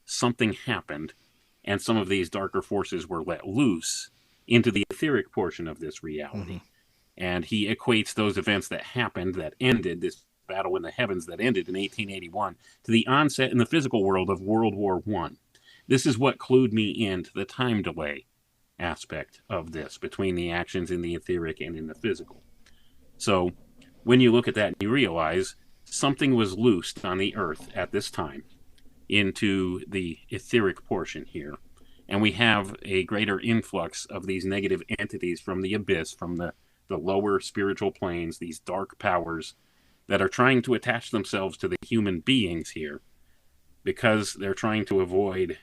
something happened, and some of these darker forces were let loose into the etheric portion of this reality. And he equates those events that happened, that ended, this battle in the heavens that ended in 1881, to the onset in the physical world of World War I. This is what clued me into the time delay aspect of this, between the actions in the etheric and in the physical. So when you look at that, you realize something was loosed on the earth at this time into the etheric portion here. And we have a greater influx of these negative entities from the abyss, from the lower spiritual planes, these dark powers that are trying to attach themselves to the human beings here because they're trying to avoid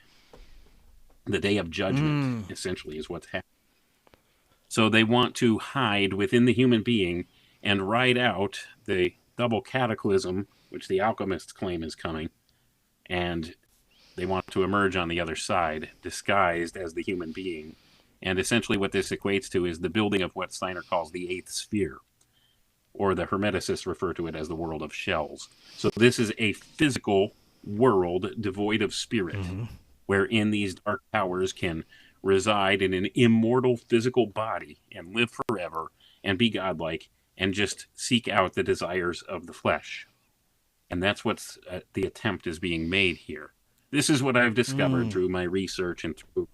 the day of judgment, essentially, is what's happening. So they want to hide within the human being and ride out the double cataclysm, which the alchemists claim is coming, and they want to emerge on the other side, disguised as the human being. And essentially what this equates to is the building of what Steiner calls the eighth sphere, or the Hermeticists refer to it as the world of shells. So this is a physical world devoid of spirit, wherein these dark powers can reside in an immortal physical body and live forever and be godlike and just seek out the desires of the flesh. And that's what's the attempt is being made here. This is what I've discovered through my research and through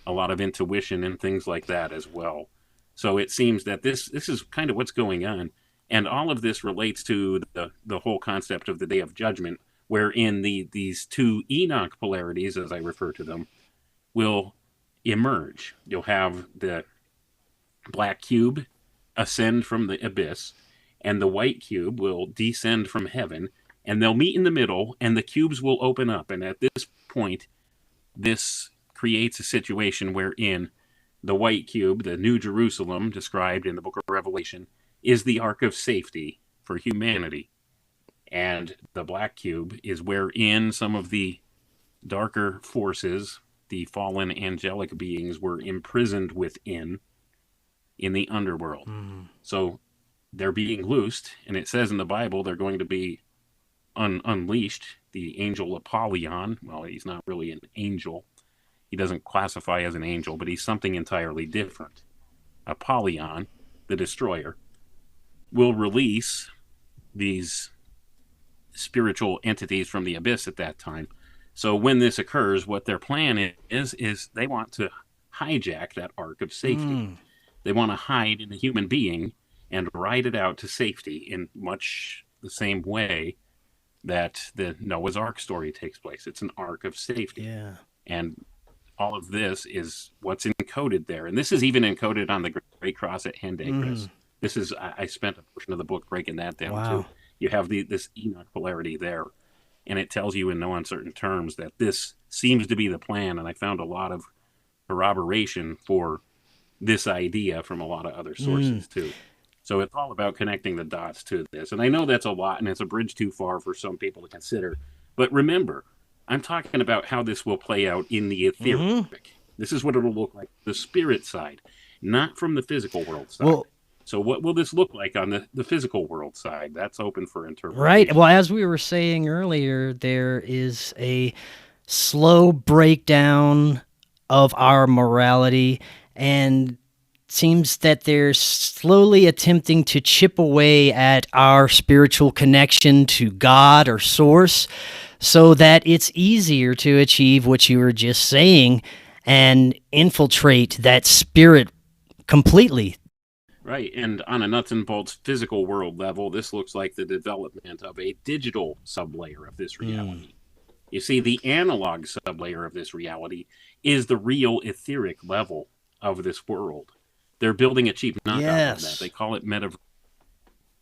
a lot of intuition and things like that as well. So it seems that this is kind of what's going on. And all of this relates to the whole concept of the Day of Judgment, wherein these two Enoch polarities, as I refer to them, will emerge. You'll have the black cube ascend from the abyss, and the white cube will descend from heaven, and they'll meet in the middle, and the cubes will open up. And at this point, this creates a situation wherein the white cube, the New Jerusalem described in the book of Revelation, is the ark of safety for humanity. And the black cube is wherein some of the darker forces, the fallen angelic beings, were imprisoned within in the underworld. So they're being loosed, and it says in the Bible they're going to be unleashed. The angel Apollyon, well, he's not really an angel. He doesn't classify as an angel, but he's something entirely different. Apollyon, the destroyer, will release these spiritual entities from the abyss at that time. So when this occurs, what their plan is they want to hijack that ark of safety. They want to hide in the human being and ride it out to safety in much the same way that the Noah's Ark story takes place. It's an ark of safety. Yeah. And all of this is what's encoded there. And this is even encoded on the Great Cross at Henday, Chris. This is, I spent a portion of the book breaking that down too. You have this Enoch polarity there. And it tells you in no uncertain terms that this seems to be the plan. And I found a lot of corroboration for this idea from a lot of other sources too. So it's all about connecting the dots to this. And I know that's a lot, and it's a bridge too far for some people to consider. But remember, I'm talking about how this will play out in the etheric. This is what it'll look like, the spirit side, not from the physical world side. Well, so what will this look like on the physical world side? That's open for interpretation. Right. Well, as we were saying earlier, there is a slow breakdown of our morality, and seems that they're slowly attempting to chip away at our spiritual connection to God or Source so that it's easier to achieve what you were just saying and infiltrate that spirit completely. Right, and on a nuts and bolts physical world level, this looks like the development of a digital sublayer of this reality. You see, the analog sublayer of this reality is the real etheric level of this world. They're building a cheap knockoff of that. They call it metaverse.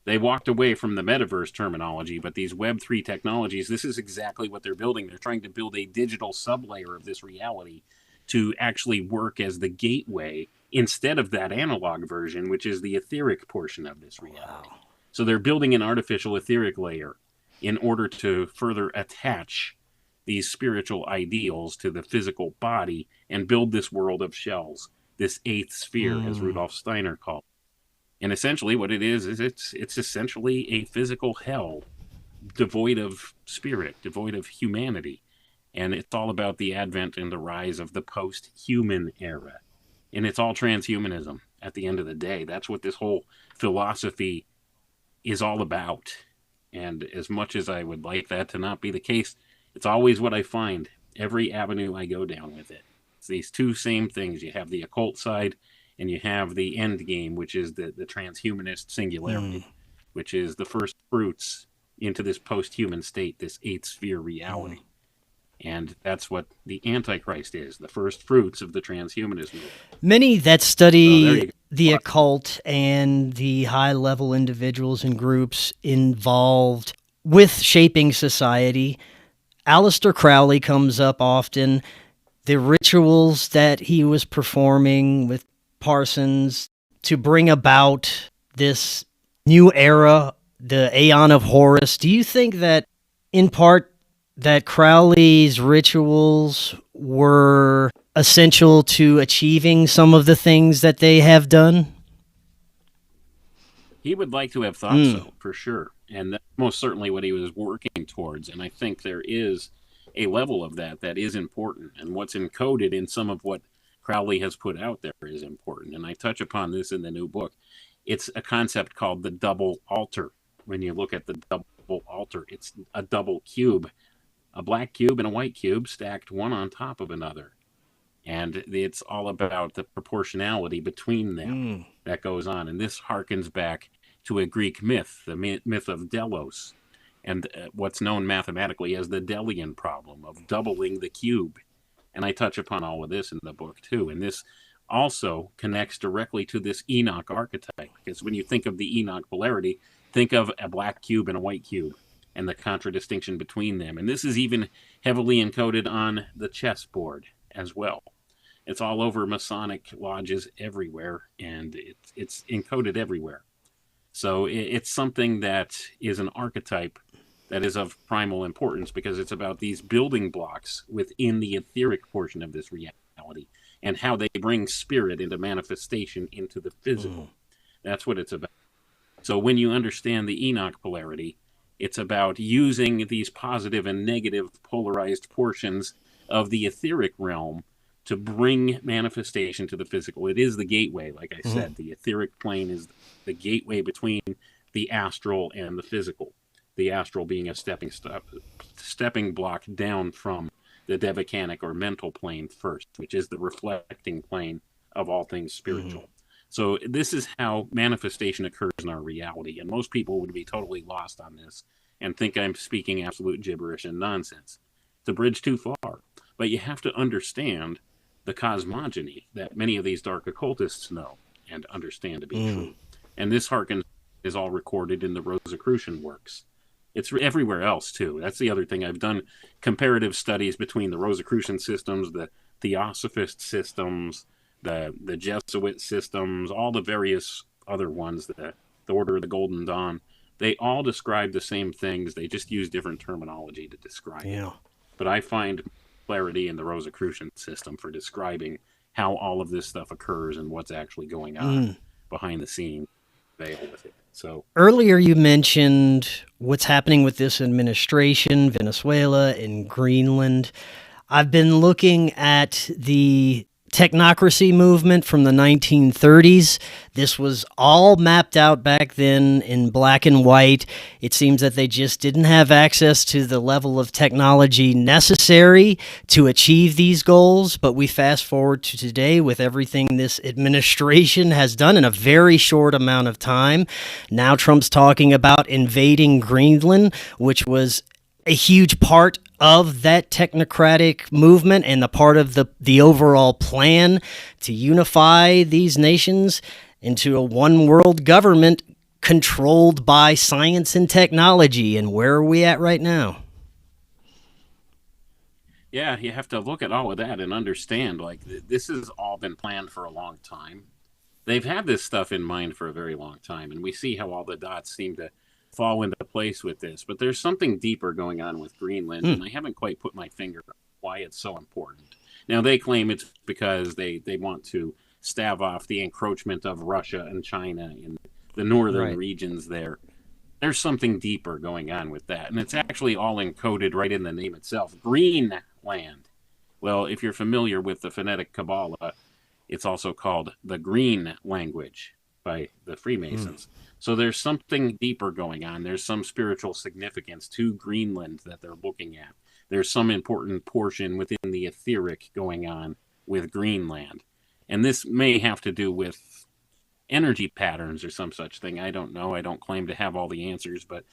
They walked away from the metaverse terminology, but these Web3 technologies, this is exactly what they're building. They're trying to build a digital sublayer of this reality to actually work as the gateway instead of that analog version, which is the etheric portion of this reality. So they're building an artificial etheric layer in order to further attach these spiritual ideals to the physical body and build this world of shells, this eighth sphere, as Rudolf Steiner called it. And essentially what it is it's essentially a physical hell devoid of spirit, devoid of humanity. And it's all about the advent and the rise of the post-human era. And it's all transhumanism at the end of the day. That's what this whole philosophy is all about. And as much as I would like that to not be the case, it's always what I find every avenue I go down with it. It's these two same things. You have the occult side and you have the end game, which is the transhumanist singularity, which is the first fruits into this post-human state, this eighth sphere reality. And that's what the Antichrist is, the first fruits of the transhumanism movement. Many that study the occult and the high-level individuals and groups involved with shaping society, Aleister Crowley comes up often. The rituals that he was performing with Parsons to bring about this new era, the Aeon of Horus. Do you think that, in part, that Crowley's rituals were essential to achieving some of the things that they have done? He would like to have thought so, for sure. And that's most certainly what he was working towards. And I think there is a level of that is important. And what's encoded in some of what Crowley has put out there is important. And I touch upon this in the new book. It's a concept called the double altar. When you look at the double altar, it's a double cube, a black cube and a white cube stacked one on top of another. And it's all about the proportionality between them that goes on. And this harkens back to a Greek myth, the myth of Delos, and what's known mathematically as the Delian problem of doubling the cube. And I touch upon all of this in the book too. And this also connects directly to this Enoch archetype, because when you think of the Enoch polarity, think of a black cube and a white cube and the contradistinction between them. And this is even heavily encoded on the chessboard as well. It's all over Masonic lodges everywhere, and it's encoded everywhere. So it's something that is an archetype that is of primal importance, because it's about these building blocks within the etheric portion of this reality and how they bring spirit into manifestation into the physical. That's what it's about. So when you understand the Enoch polarity, it's about using these positive and negative polarized portions of the etheric realm to bring manifestation to the physical. It is the gateway, like I said. The etheric plane is the gateway between the astral and the physical. The astral being a stepping block down from the devacanic or mental plane first, which is the reflecting plane of all things spiritual. So this is how manifestation occurs in our reality. And most people would be totally lost on this and think I'm speaking absolute gibberish and nonsense. It's a bridge too far. But you have to understand the cosmogony that many of these dark occultists know and understand to be true. And this harkens is all recorded in the Rosicrucian works. It's everywhere else, too. That's the other thing. I've done comparative studies between the Rosicrucian systems, the Theosophist systems, the Jesuit systems, all the various other ones, the Order of the Golden Dawn. They all describe the same things. They just use different terminology to describe it. But I find clarity in the Rosicrucian system for describing how all of this stuff occurs and what's actually going on behind the scenes, veil with it. So earlier you mentioned what's happening with this administration, Venezuela and Greenland. I've been looking at the technocracy movement from the 1930s. This was all mapped out back then in black and white. It seems that they just didn't have access to the level of technology necessary to achieve these goals. But we fast forward to today with everything this administration has done in a very short amount of time. Now Trump's talking about invading Greenland, which was a huge part of that technocratic movement and the part of the overall plan to unify these nations into a one world government controlled by science and technology. And where are we at right now? Yeah, you have to look at all of that and understand, like, this has all been planned for a long time. They've had this stuff in mind for a very long time, and we see how all the dots seem to fall into place with this. But there's something deeper going on with Greenland, and I haven't quite put my finger on why it's so important. Now, they claim it's because they want to stave off the encroachment of Russia and China in the northern regions there. There's something deeper going on with that, and it's actually all encoded right in the name itself, Greenland. Well, if you're familiar with the phonetic Kabbalah, it's also called the Green language by the Freemasons. So there's something deeper going on. There's some spiritual significance to Greenland that they're looking at. There's some important portion within the etheric going on with Greenland. And this may have to do with energy patterns or some such thing. I don't know. I don't claim to have all the answers. But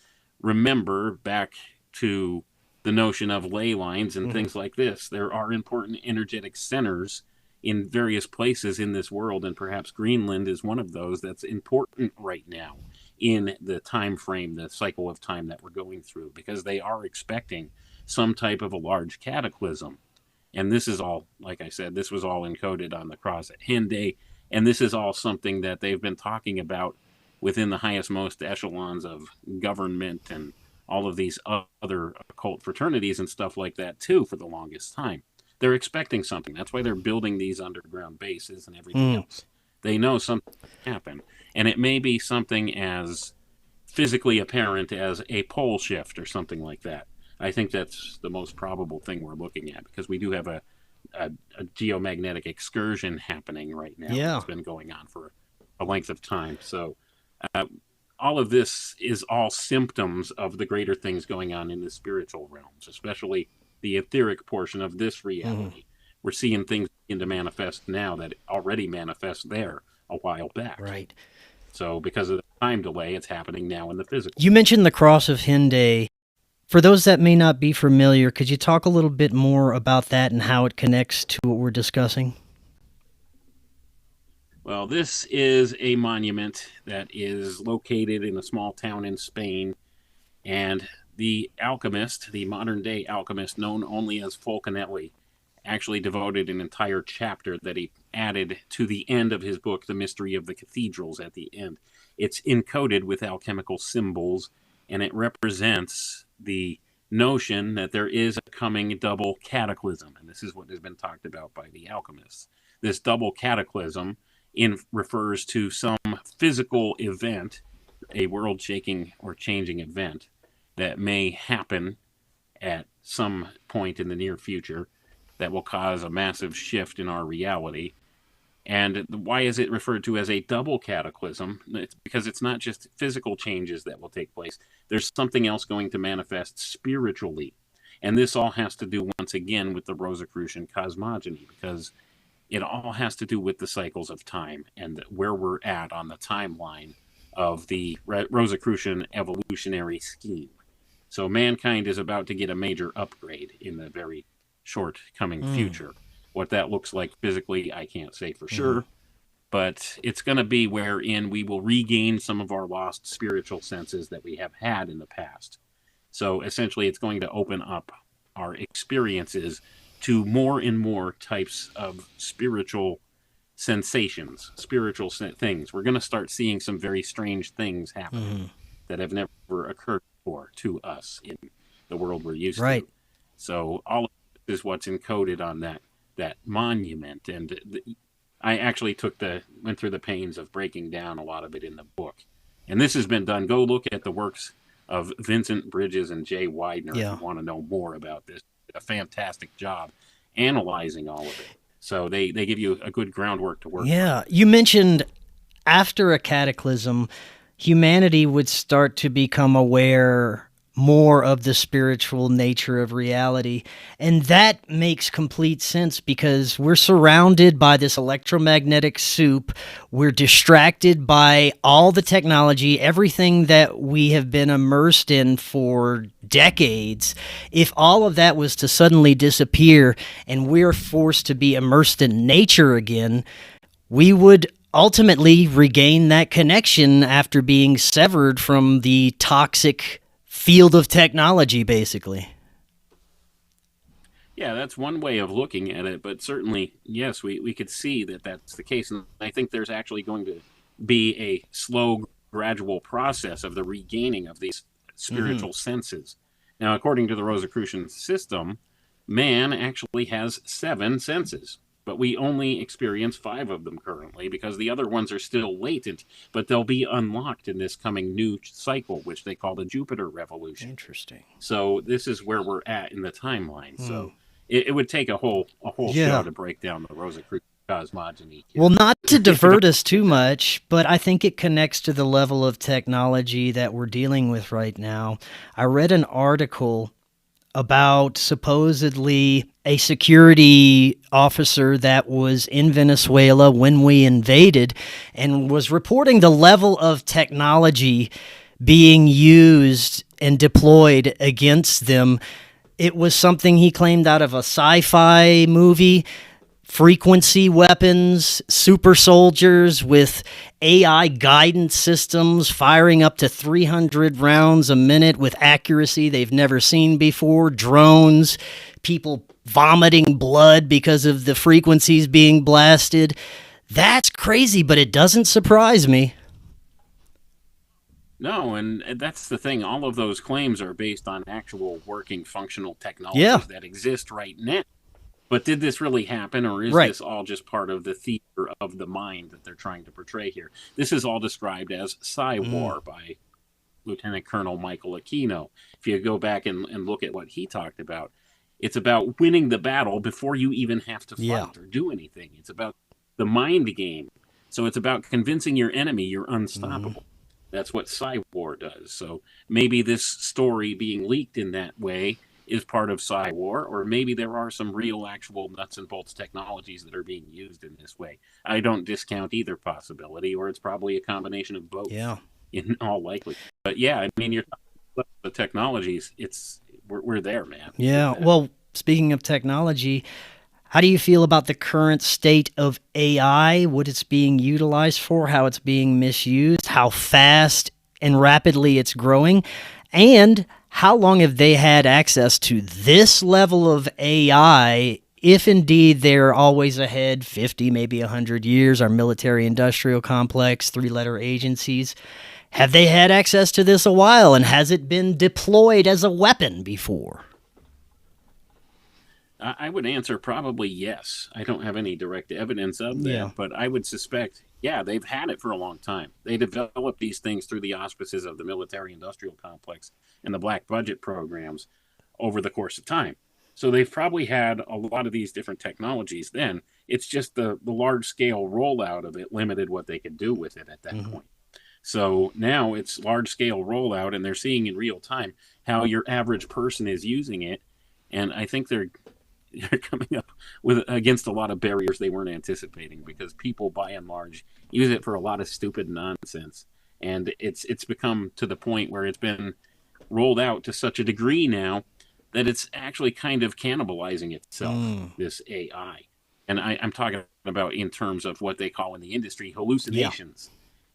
remember, back to the notion of ley lines and things like this, there are important energetic centers in various places in this world, and perhaps Greenland is one of those that's important right now in the time frame, the cycle of time that we're going through, because they are expecting some type of a large cataclysm. And this is all, like I said, this was all encoded on the cross at Henday, and this is all something that they've been talking about within the highest, most echelons of government and all of these other occult fraternities and stuff like that too for the longest time. They're expecting something. That's why they're building these underground bases and everything else. They know something will happen. And it may be something as physically apparent as a pole shift or something like that. I think that's the most probable thing we're looking at, because we do have a geomagnetic excursion happening right now. Yeah. It's been going on for a length of time. So all of this is all symptoms of the greater things going on in the spiritual realms, especially the etheric portion of this reality. We're seeing things to manifest now that already manifest there a while back. Right. So because of the time delay, it's happening now in the physical. You mentioned the Cross of Henday. For those that may not be familiar, could you talk a little bit more about that and how it connects to what we're discussing? Well, this is a monument that is located in a small town in Spain, and the alchemist, the modern-day alchemist known only as Fulcanelli, actually devoted an entire chapter that he added to the end of his book, The Mystery of the Cathedrals, at the end. It's encoded with alchemical symbols, and it represents the notion that there is a coming double cataclysm, and this is what has been talked about by the alchemists. This double cataclysm refers to some physical event, a world-shaking or changing event that may happen at some point in the near future that will cause a massive shift in our reality. And why is it referred to as a double cataclysm? It's because it's not just physical changes that will take place. There's something else going to manifest spiritually. And this all has to do, once again, with the Rosicrucian cosmogony, because it all has to do with the cycles of time and where we're at on the timeline of the Rosicrucian evolutionary scheme. So mankind is about to get a major upgrade in the very short coming future. What that looks like physically, I can't say for sure, but it's going to be wherein we will regain some of our lost spiritual senses that we have had in the past. So essentially, it's going to open up our experiences to more and more types of spiritual sensations, spiritual things. We're going to start seeing some very strange things happen that have never occurred before to us in the world we're used to. So all of this is what's encoded on that monument, and I actually went through the pains of breaking down a lot of it in the book. And this has been done. Go look at the works of Vincent Bridges and Jay Widener if you want to know more about this. A fantastic job analyzing all of it. So they give you a good groundwork to work on. You mentioned after a cataclysm, humanity would start to become aware more of the spiritual nature of reality. And that makes complete sense because we're surrounded by this electromagnetic soup. We're distracted by all the technology, everything that we have been immersed in for decades. If all of that was to suddenly disappear and we're forced to be immersed in nature again, we would ultimately regain that connection after being severed from the toxic field of technology, basically. Yeah, that's one way of looking at it, but certainly, yes, we could see that that's the case. And I think there's actually going to be a slow, gradual process of the regaining of these spiritual senses. Now, according to the Rosicrucian system, man actually has 7 senses, but we only experience 5 of them currently because the other ones are still latent, but they'll be unlocked in this coming new cycle, which they call the Jupiter revolution. Interesting. So this is where we're at in the timeline. So it would take a whole show to break down the Rosicrucian cosmogony. Well, not to divert us too much, but I think it connects to the level of technology that we're dealing with right now. I read an article about supposedly a security officer that was in Venezuela when we invaded and was reporting the level of technology being used and deployed against them. It was something he claimed out of a sci-fi movie. Frequency weapons, super soldiers with AI guidance systems firing up to 300 rounds a minute with accuracy they've never seen before, drones, people vomiting blood because of the frequencies being blasted. That's crazy, but it doesn't surprise me. No, and that's the thing. All of those claims are based on actual working functional technologies that exist right now. But did this really happen, or is this all just part of the theater of the mind that they're trying to portray here? This is all described as Psy-War by Lieutenant Colonel Michael Aquino. If you go back and look at what he talked about, it's about winning the battle before you even have to fight or do anything. It's about the mind game. So it's about convincing your enemy you're unstoppable. That's what Psy-War does. So maybe this story being leaked in that way is part of Psy War, or maybe there are some real, actual nuts and bolts technologies that are being used in this way. I don't discount either possibility, or it's probably a combination of both. Yeah. In all likelihood. But yeah, I mean, you're talking about the technologies. We're there, man. Yeah. Well, speaking of technology, how do you feel about the current state of AI, what it's being utilized for, how it's being misused, how fast and rapidly it's growing, and how long have they had access to this level of AI, if indeed they're always ahead, 50, maybe 100 years, our military-industrial complex, three-letter agencies? Have they had access to this a while, and has it been deployed as a weapon before? I would answer probably yes. I don't have any direct evidence of that, but I would suspect, yeah, they've had it for a long time. They developed these things through the auspices of the military-industrial complex and the black budget programs over the course of time. So they've probably had a lot of these different technologies then. It's just the large-scale rollout of it limited what they could do with it at that point. So now it's large-scale rollout, and they're seeing in real time how your average person is using it. And I think they're coming up against a lot of barriers they weren't anticipating, because people, by and large, use it for a lot of stupid nonsense. And it's become to the point where it's been rolled out to such a degree now that it's actually kind of cannibalizing itself, this AI. And I'm talking about in terms of what they call in the industry hallucinations.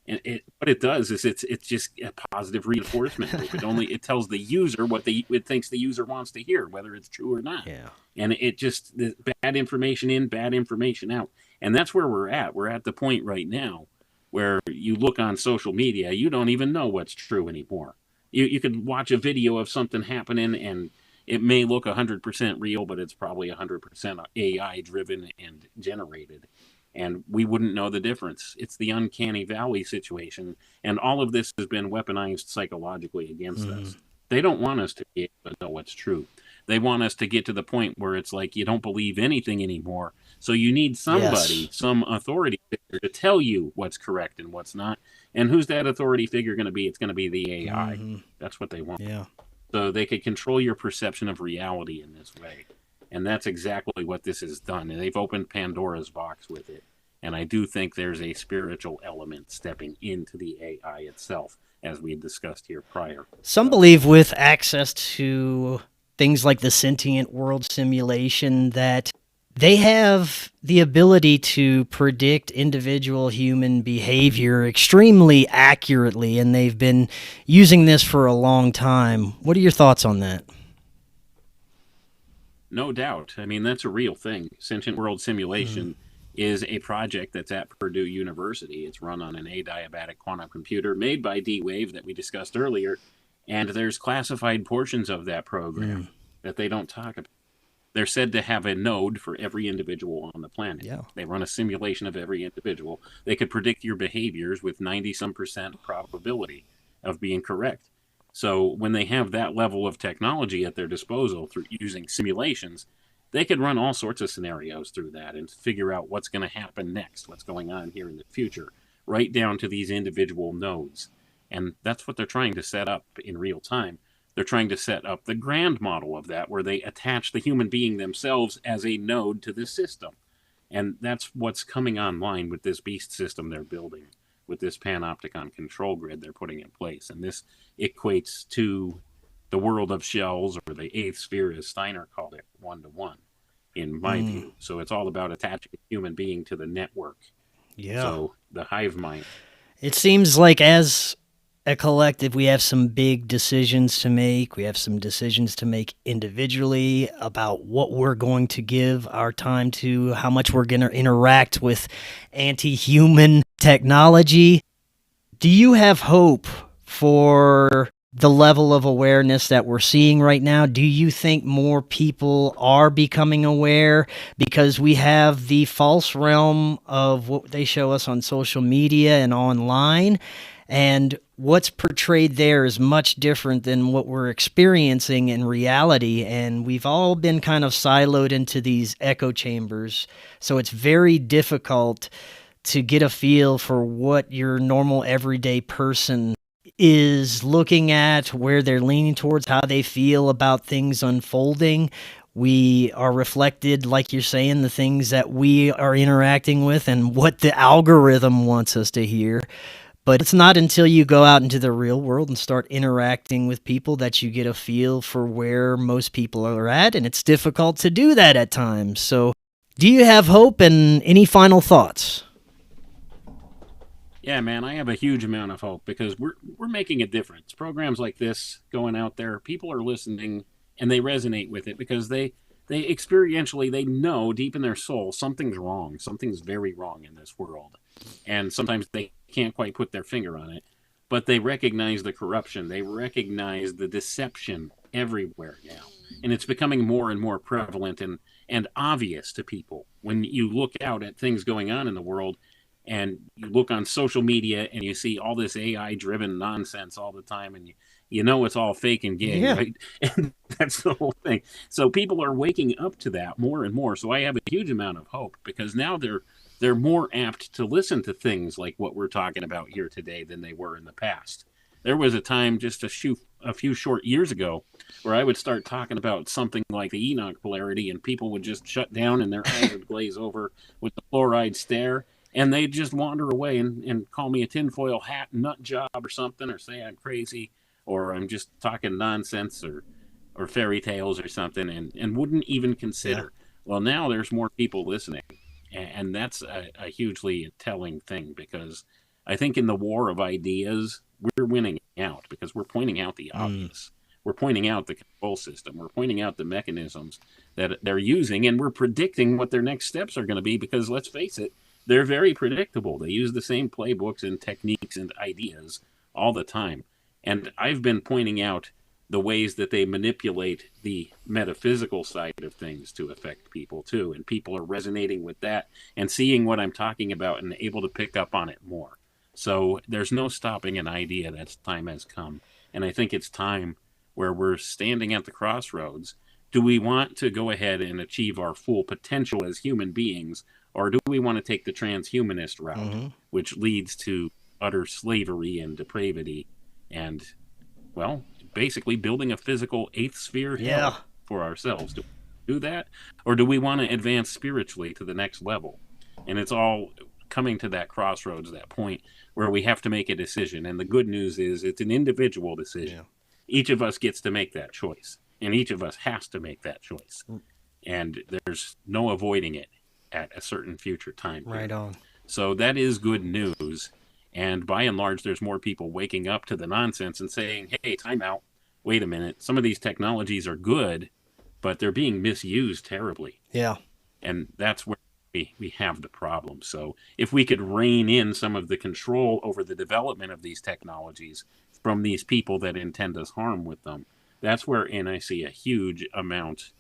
And what it does is it's just a positive reinforcement loop. It tells the user what it thinks the user wants to hear, whether it's true or not. Yeah. And it just, bad information in, bad information out. And that's where we're at. We're at the point right now where you look on social media, you don't even know what's true anymore. You could watch a video of something happening, and it may look 100% real, but it's probably 100% AI driven and generated. And we wouldn't know the difference. It's the uncanny valley situation. And all of this has been weaponized psychologically against us. They don't want us to be able to know what's true. They want us to get to the point where it's like you don't believe anything anymore. So you need somebody, some authority figure to tell you what's correct and what's not. And who's that authority figure going to be? It's going to be the AI. That's what they want. Yeah. So they could control your perception of reality in this way. And that's exactly what this has done. And they've opened Pandora's box with it. And I do think there's a spiritual element stepping into the AI itself, as we had discussed here prior. Some believe with access to things like the sentient world simulation that they have the ability to predict individual human behavior extremely accurately, and they've been using this for a long time. What are your thoughts on that? No doubt. I mean, that's a real thing. Sentient world simulation is a project that's at Purdue University. It's run on an adiabatic quantum computer made by D-Wave that we discussed earlier, and there's classified portions of that program that they don't talk about. They're said to have a node for every individual on the planet. Yeah. They run a simulation of every individual. They could predict your behaviors with 90-some% probability of being correct. So when they have that level of technology at their disposal through using simulations, they could run all sorts of scenarios through that and figure out what's going to happen next, what's going on here in the future, right down to these individual nodes. And that's what they're trying to set up in real time. They're trying to set up the grand model of that, where they attach the human being themselves as a node to the system. And that's what's coming online with this beast system they're building, with this panopticon control grid they're putting in place. And this equates to the world of shells, or the eighth sphere, as Steiner called it, 1-to-1, in my view. So it's all about attaching a human being to the network. Yeah. So the hive mind. It seems like as a collective, we have some big decisions to make. We have some decisions to make individually about what we're going to give our time to, how much we're going to interact with anti-human technology. Do you have hope for the level of awareness that we're seeing right now? Do you think more people are becoming aware? Because we have the false realm of what they show us on social media and online, and what's portrayed there is much different than what we're experiencing in reality, and we've all been kind of siloed into these echo chambers, so it's very difficult to get a feel for what your normal everyday person is looking at where they're leaning towards, how they feel about things unfolding. We are reflected, like you're saying, the things that we are interacting with and what the algorithm wants us to hear. But it's not until you go out into the real world and start interacting with people that you get a feel for where most people are at, and it's difficult to do that at times. So, do you have hope and any final thoughts? Yeah, man, I have a huge amount of hope because we're making a difference. Programs like this going out there, people are listening and they resonate with it because they experientially, they know deep in their soul something's wrong. Something's very wrong in this world. And sometimes they can't quite put their finger on it, but they recognize the corruption. They recognize the deception everywhere now. And it's becoming more and more prevalent and obvious to people when you look out at things going on in the world. And you look on social media and you see all this AI-driven nonsense all the time, and you know it's all fake and gay, right? And that's the whole thing. So people are waking up to that more and more. So I have a huge amount of hope because now they're more apt to listen to things like what we're talking about here today than they were in the past. There was a time just a few short years ago where I would start talking about something like the Enoch polarity, and people would just shut down and their eyes would glaze over with the fluoride stare. And they'd just wander away and call me a tinfoil hat nut job or something, or say I'm crazy, or I'm just talking nonsense or fairy tales or something, and wouldn't even consider. Yeah. Well, now there's more people listening, and that's a hugely telling thing, because I think in the war of ideas, we're winning out because we're pointing out the obvious. We're pointing out the control system. We're pointing out the mechanisms that they're using, and we're predicting what their next steps are going to be because, let's face it, they're very predictable. They use the same playbooks and techniques and ideas all the time. And I've been pointing out the ways that they manipulate the metaphysical side of things to affect people too. And people are resonating with that and seeing what I'm talking about and able to pick up on it more. So there's no stopping an idea. That time has come. And I think it's time where we're standing at the crossroads. Do we want to go ahead and achieve our full potential as human beings, or do we want to take the transhumanist route, which leads to utter slavery and depravity and, well, basically building a physical eighth sphere hell for ourselves? Do we do that? Or do we want to advance spiritually to the next level? And it's all coming to that crossroads, that point where we have to make a decision. And the good news is it's an individual decision. Yeah. Each of us gets to make that choice, and each of us has to make that choice. And there's no avoiding it at a certain future time. Right on. So that is good news. And by and large, there's more people waking up to the nonsense and saying, hey, time out. Wait a minute. Some of these technologies are good, but they're being misused terribly. Yeah. And that's where we have the problem. So if we could rein in some of the control over the development of these technologies from these people that intend us harm with them, that's wherein I see a huge amount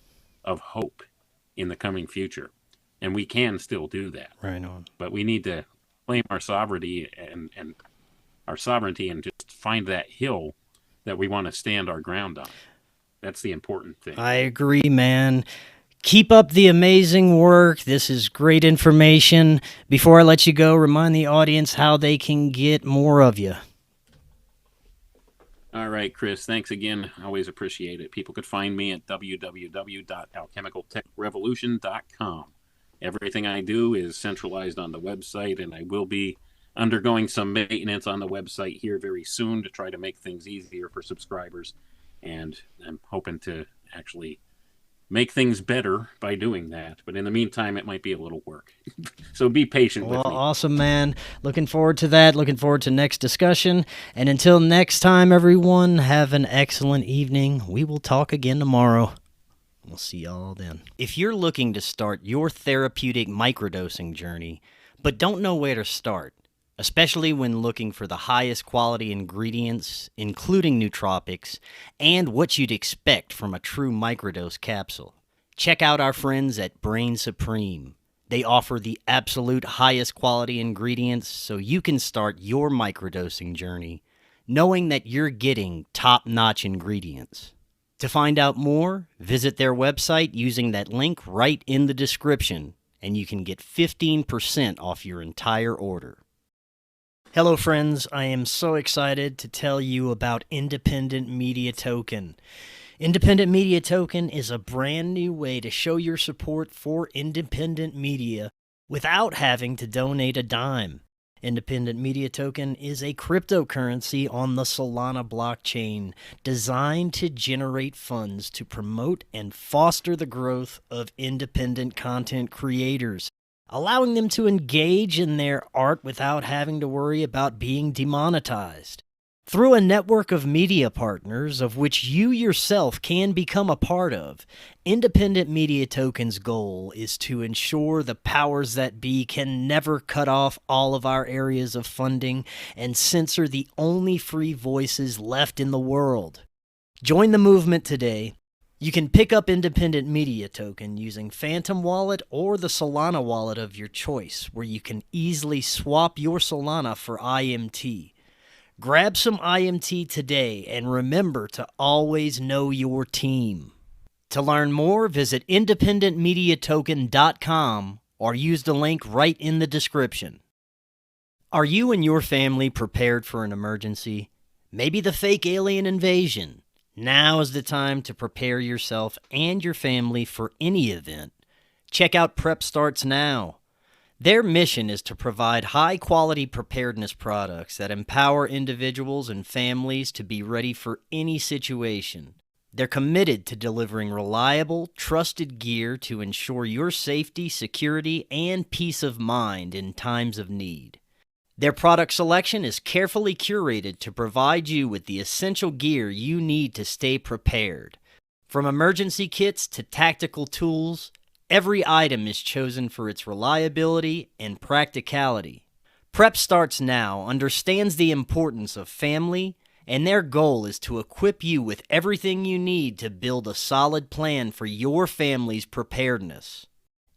of hope in the coming future. And we can still do that. Right on. But we need to claim our sovereignty and our sovereignty and just find that hill that we want to stand our ground on. That's the important thing. I agree, man. Keep up the amazing work. This is great information. Before I let you go, remind the audience how they can get more of you. All right, Chris, thanks again. I always appreciate it. People could find me at www.alchemicaltechrevolution.com. Everything I do is centralized on the website, and I will be undergoing some maintenance on the website here very soon to try to make things easier for subscribers. And I'm hoping to actually make things better by doing that. But in the meantime, it might be a little work. So be patient with me. Awesome, man. Looking forward to that. Looking forward to next discussion. And until next time, everyone, have an excellent evening. We will talk again tomorrow. We'll see y'all then. If you're looking to start your therapeutic microdosing journey, but don't know where to start, especially when looking for the highest quality ingredients, including nootropics, and what you'd expect from a true microdose capsule, check out our friends at Brainsupreme. They offer the absolute highest quality ingredients so you can start your microdosing journey knowing that you're getting top-notch ingredients. To find out more, visit their website using that link right in the description, and you can get 15% off your entire order. Hello friends, I am so excited to tell you about Independent Media Token. Independent Media Token is a brand new way to show your support for independent media without having to donate a dime. Independent Media Token is a cryptocurrency on the Solana blockchain designed to generate funds to promote and foster the growth of independent content creators, allowing them to engage in their art without having to worry about being demonetized. Through a network of media partners, of which you yourself can become a part of, Independent Media Token's goal is to ensure the powers that be can never cut off all of our areas of funding and censor the only free voices left in the world. Join the movement today. You can pick up Independent Media Token using Phantom Wallet or the Solana wallet of your choice, where you can easily swap your Solana for IMT. Grab some IMT today and remember to always know your team. To learn more, visit independentmediatoken.com or use the link right in the description. Are you and your family prepared for an emergency? Maybe the fake alien invasion? Now is the time to prepare yourself and your family for any event. Check out Prep Starts Now. Their mission is to provide high-quality preparedness products that empower individuals and families to be ready for any situation. They're committed to delivering reliable, trusted gear to ensure your safety, security, and peace of mind in times of need. Their product selection is carefully curated to provide you with the essential gear you need to stay prepared. From emergency kits to tactical tools, every item is chosen for its reliability and practicality. Prep Starts Now understands the importance of family, and their goal is to equip you with everything you need to build a solid plan for your family's preparedness.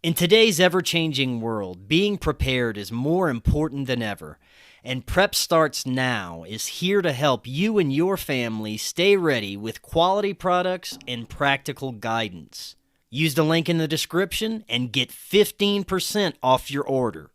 In today's ever-changing world, being prepared is more important than ever, and Prep Starts Now is here to help you and your family stay ready with quality products and practical guidance. Use the link in the description and get 15% off your order.